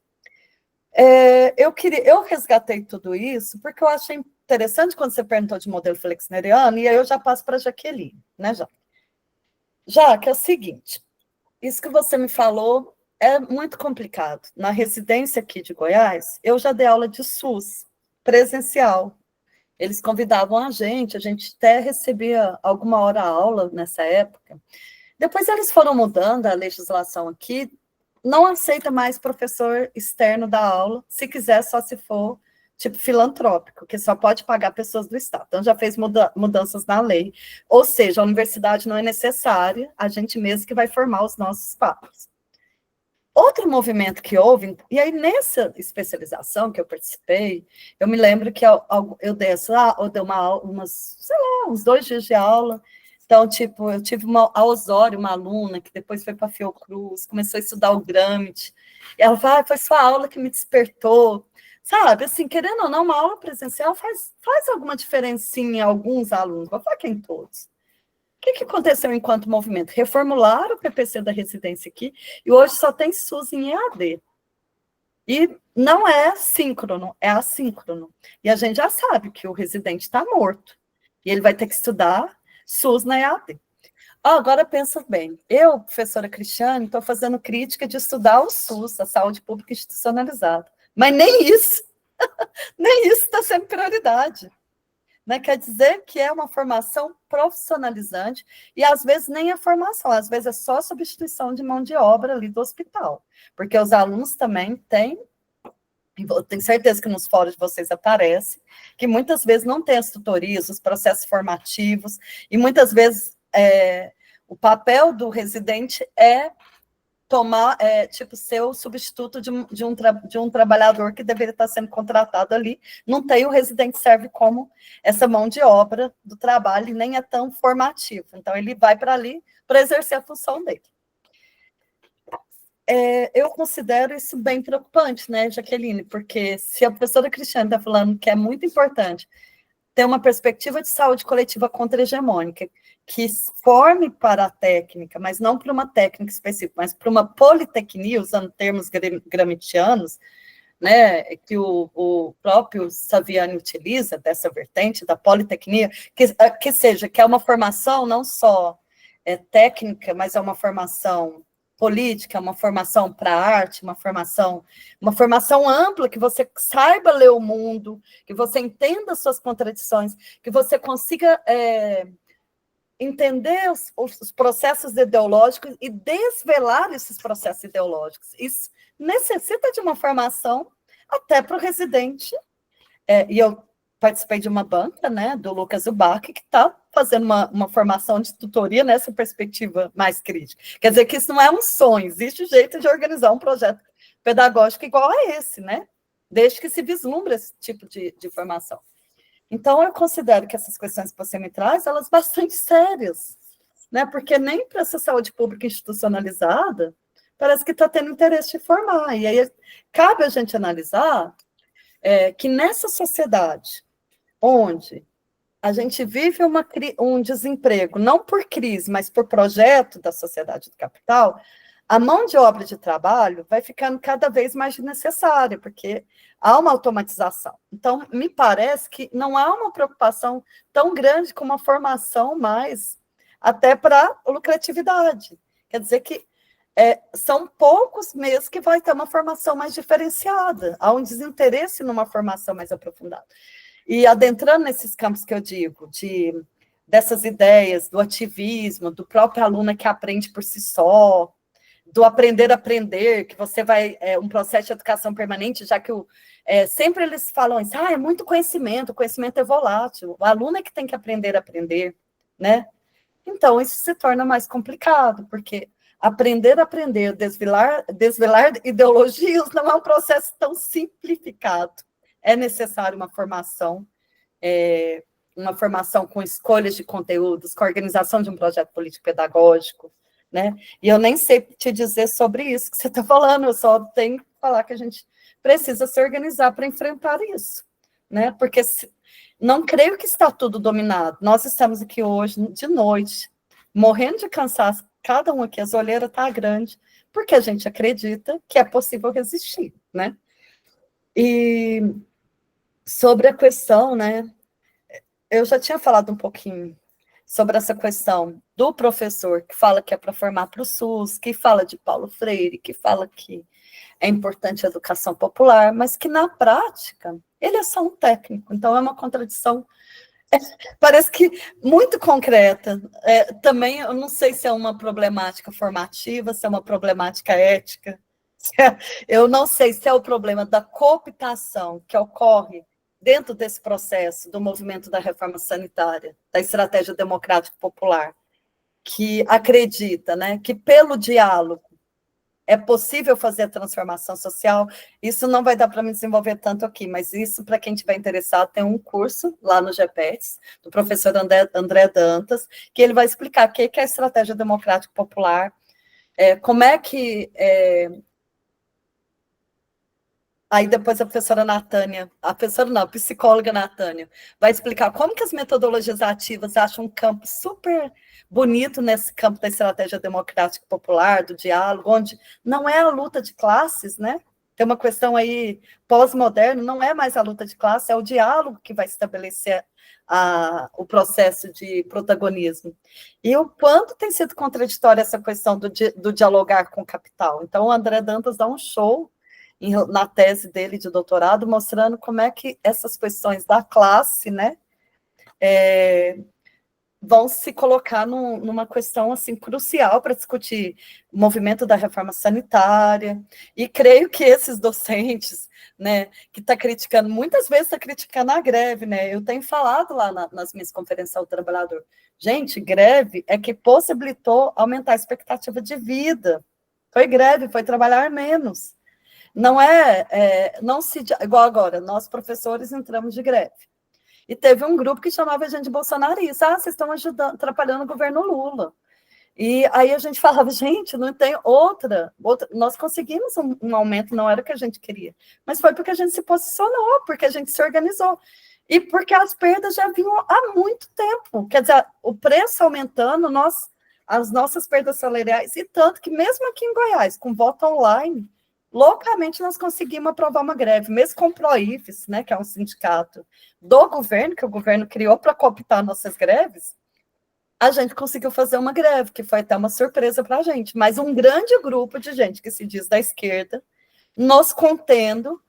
Eu resgatei tudo isso porque eu achei interessante quando você perguntou de modelo flexneriano, e aí eu já passo para a Jaqueline, né, Já que é o seguinte, isso que você me falou é muito complicado. Na residência aqui de Goiás, eu já dei aula de SUS, presencial. Eles convidavam a gente até recebia alguma hora aula nessa época. Depois eles foram mudando a legislação aqui, não aceita mais professor externo da aula, se quiser só se for tipo filantrópico, que só pode pagar pessoas do Estado. Então, já fez mudanças na lei, ou seja, a universidade não é necessária, a gente mesmo que vai formar os nossos pares. Outro movimento que houve, e aí nessa especialização que eu participei, eu me lembro que eu dei sei lá, uns 2 dias de aula. Então, tipo, eu tive a Osório, uma aluna, que depois foi para a Fiocruz, começou a estudar o Gramsci, e ela falou, foi sua aula que me despertou, sabe? Assim, querendo ou não, uma aula presencial faz alguma diferencinha em alguns alunos, vou falar que em todos. O que aconteceu enquanto movimento? Reformularam o PPC da residência aqui, e hoje só tem SUS em EAD. E não é síncrono, é assíncrono. E a gente já sabe que o residente está morto, e ele vai ter que estudar SUS na EAD. Agora pensa bem, eu, professora Cristiane, estou fazendo crítica de estudar o SUS, a saúde pública institucionalizada. Mas nem isso está sendo prioridade. Né? Quer dizer que é uma formação profissionalizante, e às vezes nem é formação, às vezes é só substituição de mão de obra ali do hospital, porque os alunos também têm, e eu tenho certeza que nos fóruns de vocês aparece, que muitas vezes não tem as tutorias, os processos formativos, e muitas vezes o papel do residente é ser o substituto de um trabalhador que deveria estar sendo contratado ali, não tem, o residente serve como essa mão de obra do trabalho, e nem é tão formativo, então ele vai para ali para exercer a função dele. Eu considero isso bem preocupante, né, Jaqueline, porque se a professora Cristiane está falando que é muito importante ter uma perspectiva de saúde coletiva contra-hegemônica, que forme para a técnica, mas não para uma técnica específica, mas para uma politecnia, usando termos gramscianos, né, que o próprio Saviani utiliza, dessa vertente da politecnia, que é uma formação não só técnica, mas é uma formação política, uma formação para a arte, uma formação ampla, que você saiba ler o mundo, que você entenda as suas contradições, que você consiga entender os processos ideológicos e desvelar esses processos ideológicos. Isso necessita de uma formação até para o residente. E eu participei de uma banca, né, do Lucas Ubac, que está fazendo uma formação de tutoria nessa perspectiva mais crítica. Quer dizer que isso não é um sonho, existe jeito de organizar um projeto pedagógico igual a esse, né? Desde que se vislumbre esse tipo de formação. Então, eu considero que essas questões que você me traz, elas são bastante sérias, né? Porque nem para essa saúde pública institucionalizada, parece que está tendo interesse de formar. E aí, cabe a gente analisar que nessa sociedade, onde a gente vive um desemprego, não por crise, mas por projeto da sociedade do capital, a mão de obra de trabalho vai ficando cada vez mais necessária, porque há uma automatização. Então, me parece que não há uma preocupação tão grande com uma formação mais até para lucratividade. Quer dizer que são poucos meses que vai ter uma formação mais diferenciada, há um desinteresse numa formação mais aprofundada. E adentrando nesses campos que eu digo, dessas ideias do ativismo, do próprio aluno que aprende por si só, do aprender a aprender, que você vai, um processo de educação permanente, já que sempre eles falam isso, é muito conhecimento, o conhecimento é volátil, o aluno é que tem que aprender a aprender, né? Então, isso se torna mais complicado, porque aprender a aprender, desvelar ideologias não é um processo tão simplificado. É necessário uma formação com escolhas de conteúdos, com a organização de um projeto político-pedagógico, né? E eu nem sei te dizer sobre isso que você está falando, eu só tenho que falar que a gente precisa se organizar para enfrentar isso, né? Porque não creio que está tudo dominado. Nós estamos aqui hoje, de noite, morrendo de cansaço, cada um aqui, as olheiras está grande, porque a gente acredita que é possível resistir, né? E sobre a questão, né? Eu já tinha falado um pouquinho sobre essa questão do professor que fala que é para formar para o SUS, que fala de Paulo Freire, que fala que é importante a educação popular, mas que na prática ele é só um técnico, então é uma contradição, parece que muito concreta. Também eu não sei se é uma problemática formativa, se é uma problemática ética, eu não sei se é o problema da cooptação que ocorre dentro desse processo do movimento da reforma sanitária, da estratégia democrática popular, que acredita, né, que pelo diálogo é possível fazer a transformação social. Isso não vai dar para me desenvolver tanto aqui, mas isso, para quem estiver interessado, tem um curso lá no GPETs, do professor André Dantas, que ele vai explicar o que é a estratégia democrática popular, como é que... Aí depois a professora Natânia, a psicóloga Natânia, vai explicar como que as metodologias ativas acham um campo super bonito nesse campo da estratégia democrática popular, do diálogo, onde não é a luta de classes, né? Tem uma questão aí pós-moderna, não é mais a luta de classe, é o diálogo que vai estabelecer o processo de protagonismo. E o quanto tem sido contraditória essa questão do dialogar com o capital. Então, o André Dantas dá um show na tese dele de doutorado, mostrando como é que essas questões da classe, né, vão se colocar numa questão assim crucial para discutir o movimento da reforma sanitária. E creio que esses docentes, né, que está criticando, muitas vezes está criticando a greve, né? Eu tenho falado lá nas minhas conferências ao trabalhador. Gente, greve é que possibilitou aumentar a expectativa de vida. Foi greve, foi trabalhar menos. Não não se igual agora, nós professores entramos de greve. E teve um grupo que chamava a gente de bolsonarista. Vocês estão atrapalhando o governo Lula. E aí a gente falava, gente, não tem outra. Nós conseguimos um aumento, não era o que a gente queria. Mas foi porque a gente se posicionou, porque a gente se organizou. E porque as perdas já vinham há muito tempo. Quer dizer, o preço aumentando, as nossas perdas salariais, e tanto que mesmo aqui em Goiás, com voto online, loucamente nós conseguimos aprovar uma greve, mesmo com o PROIFES, né, que é um sindicato do governo, que o governo criou para cooptar nossas greves, a gente conseguiu fazer uma greve, que foi até uma surpresa para a gente, mas um grande grupo de gente que se diz da esquerda, nos contendo,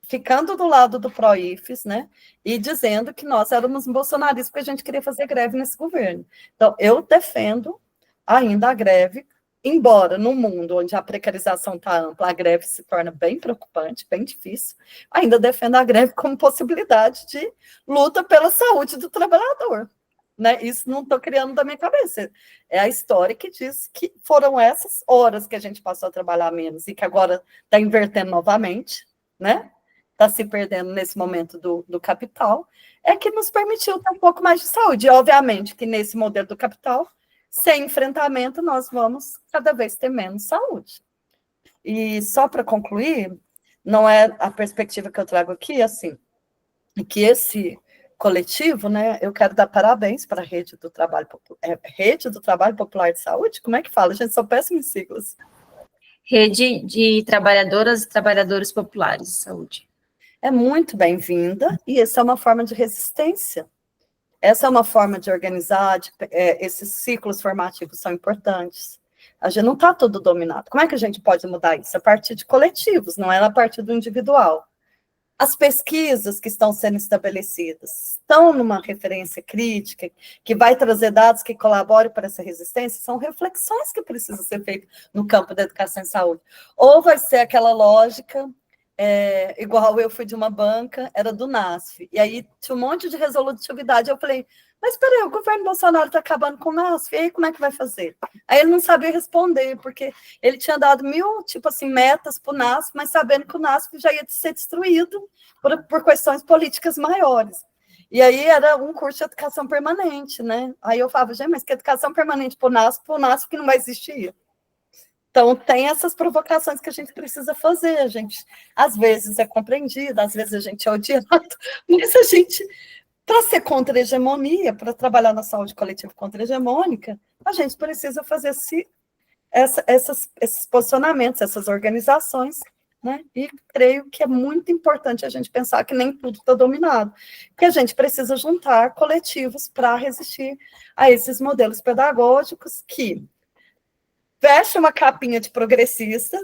ficando do lado do PROIFES, né, e dizendo que nós éramos bolsonaristas porque a gente queria fazer greve nesse governo. Então, eu defendo ainda a greve, embora no mundo onde a precarização está ampla, a greve se torna bem preocupante, bem difícil, ainda defendo a greve como possibilidade de luta pela saúde do trabalhador. Né? Isso não estou criando da minha cabeça. É a história que diz que foram essas horas que a gente passou a trabalhar menos e que agora está invertendo novamente, né? Está se perdendo nesse momento do capital, é que nos permitiu ter um pouco mais de saúde. E, obviamente, que nesse modelo do capital, sem enfrentamento, nós vamos cada vez ter menos saúde. E só para concluir, não é a perspectiva que eu trago aqui, assim, que esse coletivo, né, eu quero dar parabéns para a Rede do Trabalho Popular de Saúde, como é que fala? Gente, sou péssima em siglas. Rede de Trabalhadoras e Trabalhadores Populares de Saúde. É muito bem-vinda, e essa é uma forma de resistência. Essa é uma forma de organizar, esses ciclos formativos são importantes. A gente não está tudo dominado. Como é que a gente pode mudar isso? A partir de coletivos, não é a partir do individual. As pesquisas que estão sendo estabelecidas estão numa referência crítica, que vai trazer dados que colaborem para essa resistência, são reflexões que precisam ser feitas no campo da educação e saúde. Ou vai ser aquela lógica... igual eu fui de uma banca, era do NASF, e aí tinha um monte de resolutividade, eu falei, mas peraí, o governo Bolsonaro está acabando com o NASF, e aí como é que vai fazer? Aí ele não sabia responder, porque ele tinha dado 1000, tipo assim, metas para o NASF, mas sabendo que o NASF já ia ser destruído por questões políticas maiores. E aí era um curso de educação permanente, né? Aí eu falava, gente, mas que educação permanente para o NASF que não vai existir? Então, tem essas provocações que a gente precisa fazer. A gente, às vezes, é compreendida, às vezes a gente é odiado, mas a gente, para ser contra a hegemonia, para trabalhar na saúde coletiva contra-hegemônica, a gente precisa fazer esses posicionamentos, essas organizações, né? E creio que é muito importante a gente pensar que nem tudo está dominado, que a gente precisa juntar coletivos para resistir a esses modelos pedagógicos que veste uma capinha de progressista,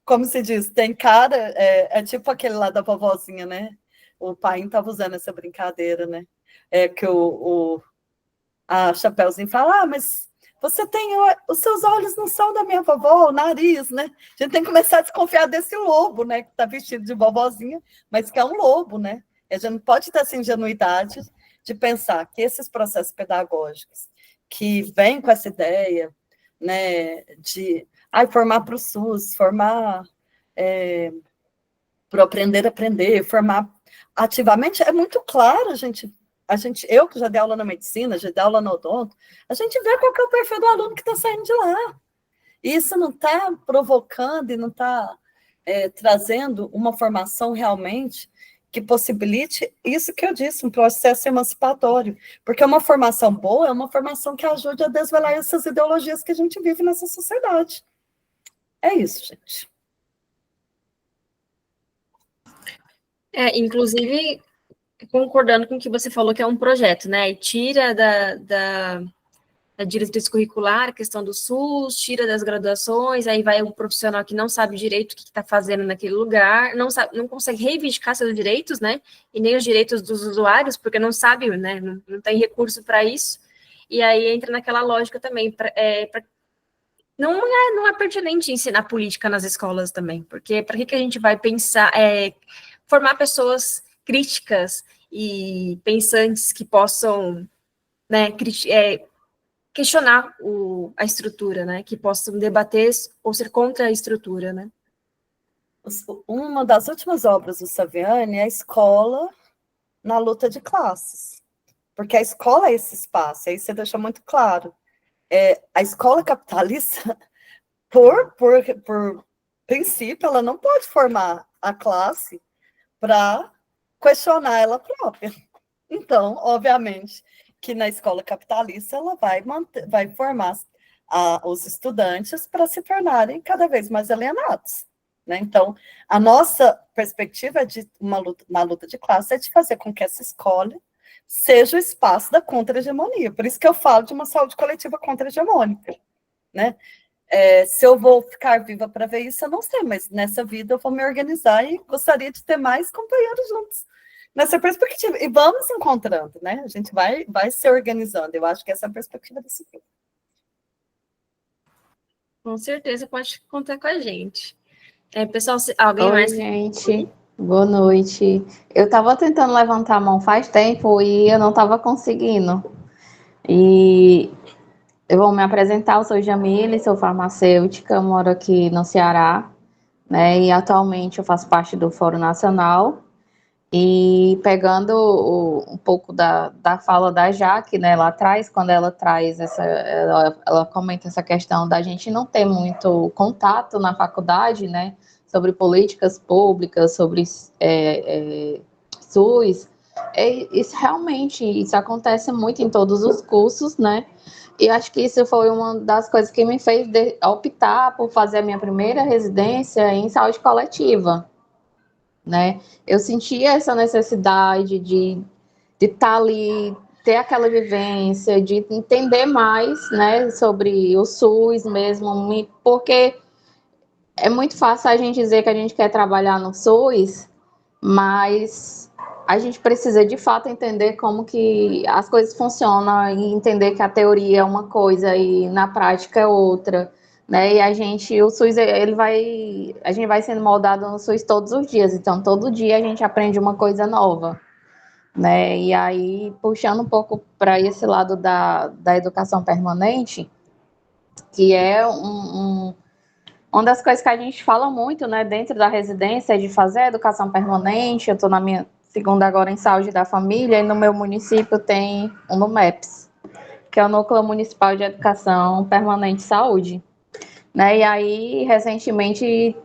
como se diz, tem cara, é tipo aquele lá da vovozinha, né? O pai estava usando essa brincadeira, né? Que a Chapeuzinho fala, mas você tem, os seus olhos não são da minha vovó, o nariz, né? A gente tem que começar a desconfiar desse lobo, né? Que está vestido de vovozinha, mas que é um lobo, né? A gente não pode ter essa ingenuidade de pensar que esses processos pedagógicos que vêm com essa ideia, né, de formar para o SUS, formar para aprender a aprender, formar ativamente, é muito claro, eu que já dei aula na medicina, já dei aula no odonto, a gente vê qual que é o perfil do aluno que está saindo de lá. E isso não está provocando e não está trazendo uma formação realmente que possibilite isso que eu disse, um processo emancipatório. Porque uma formação boa é uma formação que ajude a desvelar essas ideologias que a gente vive nessa sociedade. É isso, gente. Inclusive, concordando com o que você falou, que é um projeto, né? E tira da diretriz curricular, a questão do SUS, tira das graduações, aí vai um profissional que não sabe direito o que está fazendo naquele lugar, não consegue reivindicar seus direitos, né? E nem os direitos dos usuários, porque não sabe, né? Não tem recurso para isso. E aí entra naquela lógica também, não é pertinente ensinar política nas escolas também, porque para que a gente vai pensar, formar pessoas críticas e pensantes que possam, né, questionar a estrutura, né, que possam debater ou ser contra a estrutura, né. Uma das últimas obras do Saviani é a escola na luta de classes, porque a escola é esse espaço, aí você deixa muito claro. A escola capitalista, por princípio, ela não pode formar a classe para questionar ela própria. Então, obviamente, que na escola capitalista ela vai formar os estudantes para se tornarem cada vez mais alienados. Né? Então, a nossa perspectiva de uma luta de classe é de fazer com que essa escola seja o espaço da contra-hegemonia. Por isso que eu falo de uma saúde coletiva contra-hegemônica. Né? Se eu vou ficar viva para ver isso, eu não sei, mas nessa vida eu vou me organizar e gostaria de ter mais companheiros juntos nessa perspectiva. E vamos encontrando, né? A gente vai se organizando. Eu acho que essa é a perspectiva desse grupo. Com certeza, pode contar com a gente. Pessoal, alguém Oi, mais? gente. Boa noite. Eu estava tentando levantar a mão faz tempo e eu não estava conseguindo. E eu vou me apresentar, eu sou Jamile, sou farmacêutica, moro aqui no Ceará, né? E atualmente eu faço parte do Fórum Nacional. E pegando um pouco da fala da Jaque, né, lá atrás, quando ela traz ela comenta essa questão da gente não ter muito contato na faculdade, né, sobre políticas públicas, sobre SUS, isso acontece muito em todos os cursos, né, e acho que isso foi uma das coisas que me fez optar por fazer a minha primeira residência em saúde coletiva, né? Eu sentia essa necessidade de estar ali, ter aquela vivência, de entender mais, né, sobre o SUS mesmo, porque é muito fácil a gente dizer que a gente quer trabalhar no SUS, mas a gente precisa de fato entender como que as coisas funcionam e entender que a teoria é uma coisa e na prática é outra. Né? E o SUS, a gente vai sendo moldado no SUS todos os dias, então todo dia a gente aprende uma coisa nova, né? E aí, puxando um pouco para esse lado da educação permanente, que é uma das coisas que a gente fala muito, né, dentro da residência, é de fazer a educação permanente. Eu estou na minha segunda agora em saúde da família, e no meu município tem o NUMEPS, que é o Núcleo Municipal de Educação Permanente e Saúde. Né? E aí, recentemente,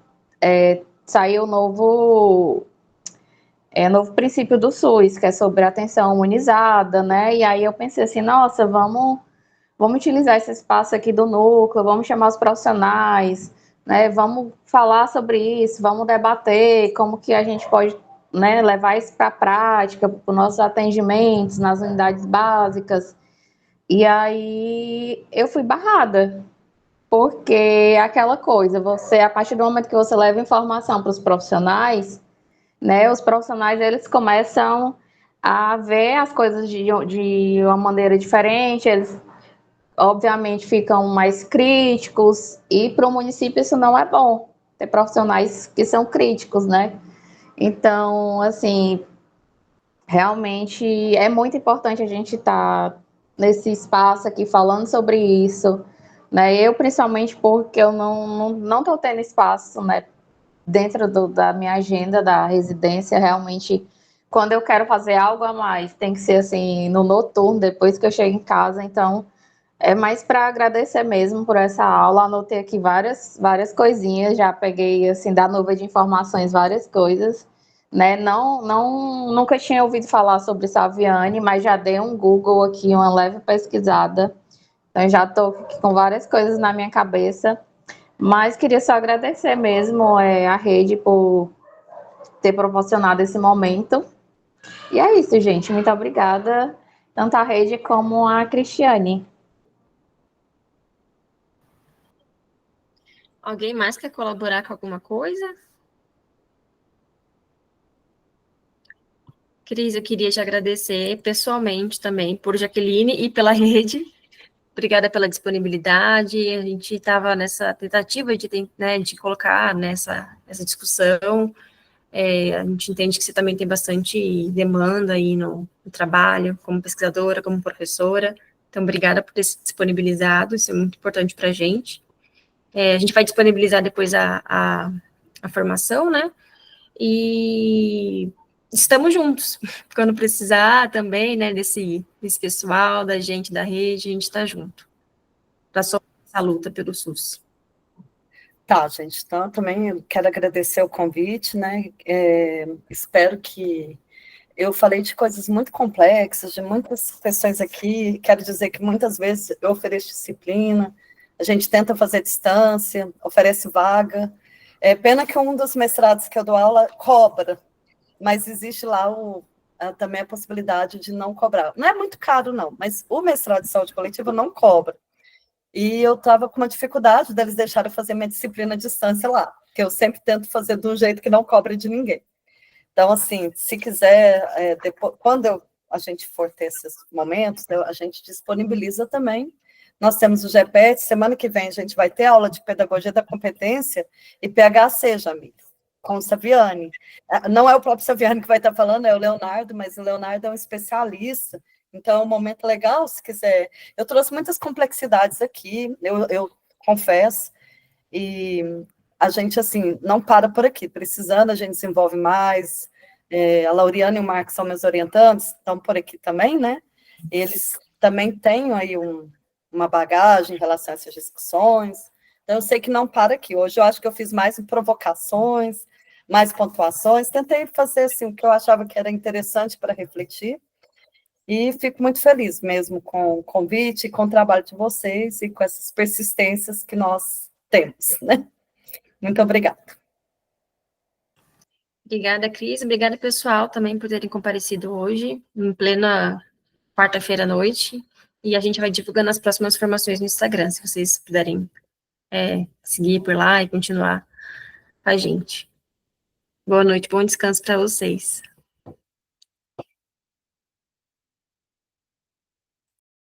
saiu o novo princípio do SUS, que é sobre a atenção humanizada, né? E aí eu pensei assim, nossa, vamos utilizar esse espaço aqui do núcleo, vamos chamar os profissionais, né? Vamos falar sobre isso, vamos debater como que a gente pode, né, levar isso para a prática, para os nossos atendimentos nas unidades básicas. E aí eu fui barrada, porque aquela coisa, a partir do momento que você leva informação para os profissionais, né, os profissionais, eles começam a ver as coisas de uma maneira diferente, eles, obviamente, ficam mais críticos, e para o município isso não é bom, ter profissionais que são críticos, né? Então, assim, Realmente é muito importante a gente estar nesse espaço aqui falando sobre isso, né? Eu, principalmente, porque eu não estou tendo espaço, né, dentro da minha agenda da residência. Realmente, quando eu quero fazer algo a mais, tem que ser assim, no noturno, depois que eu chego em casa. Então, é mais para agradecer mesmo por essa aula. Anotei aqui várias coisinhas, já peguei assim da nuvem de informações várias coisas, né? Nunca tinha ouvido falar sobre Saviane, mas já dei um Google aqui, uma leve pesquisada. Então já estou com várias coisas na minha cabeça. Mas queria só agradecer mesmo a rede por ter proporcionado esse momento. E é isso, gente. Muito obrigada, tanto a rede como a Cristiane. Alguém mais quer colaborar com alguma coisa? Cris, eu queria te agradecer pessoalmente também por Jaqueline e pela rede. Obrigada pela disponibilidade. A gente estava nessa tentativa né, de colocar essa discussão. A gente entende que você também tem bastante demanda aí no trabalho, como pesquisadora, como professora. Então, obrigada por ter se disponibilizado, isso é muito importante para a gente. A gente vai disponibilizar depois a formação, né? E estamos juntos. Quando precisar também, né, desse pessoal, da gente, da rede, a gente está junto. Para só essa luta pelo SUS. Tá, gente, então eu também quero agradecer o convite, né? Espero que eu falei de coisas muito complexas, de muitas questões aqui. Quero dizer que muitas vezes eu ofereço disciplina, a gente tenta fazer distância, oferece vaga. É pena que um dos mestrados que eu dou aula cobra, mas existe lá também a possibilidade de não cobrar. Não é muito caro, não, mas o mestrado de saúde coletiva não cobra. E eu estava com uma dificuldade deles deixarem eu fazer minha disciplina à distância lá, que eu sempre tento fazer de um jeito que não cobra de ninguém. Então, assim, se quiser, depois, quando a gente for ter esses momentos, a gente disponibiliza também. Nós temos o GPET, semana que vem a gente vai ter aula de Pedagogia da Competência e PHC, Jamil, com o Saviane. Não é o próprio Saviane que vai estar falando, é o Leonardo, mas o Leonardo é um especialista. Então, é um momento legal, se quiser. Eu trouxe muitas complexidades aqui, eu confesso, e a gente, assim, não para por aqui. Precisando, a gente desenvolve mais. A Lauriana e o Marcos são meus orientantes, estão por aqui também, né? Eles também têm aí uma bagagem em relação a essas discussões. Então, eu sei que não para aqui. Hoje eu acho que eu fiz mais provocações, mais pontuações. Tentei fazer, assim, o que eu achava que era interessante para refletir. E fico muito feliz mesmo com o convite, com o trabalho de vocês e com essas persistências que nós temos, né? Muito obrigada. Obrigada, Cris. Obrigada, pessoal, também por terem comparecido hoje, em plena quarta-feira à noite. E a gente vai divulgando as próximas formações no Instagram, se vocês puderem seguir por lá e continuar com a gente. Boa noite, bom descanso para vocês.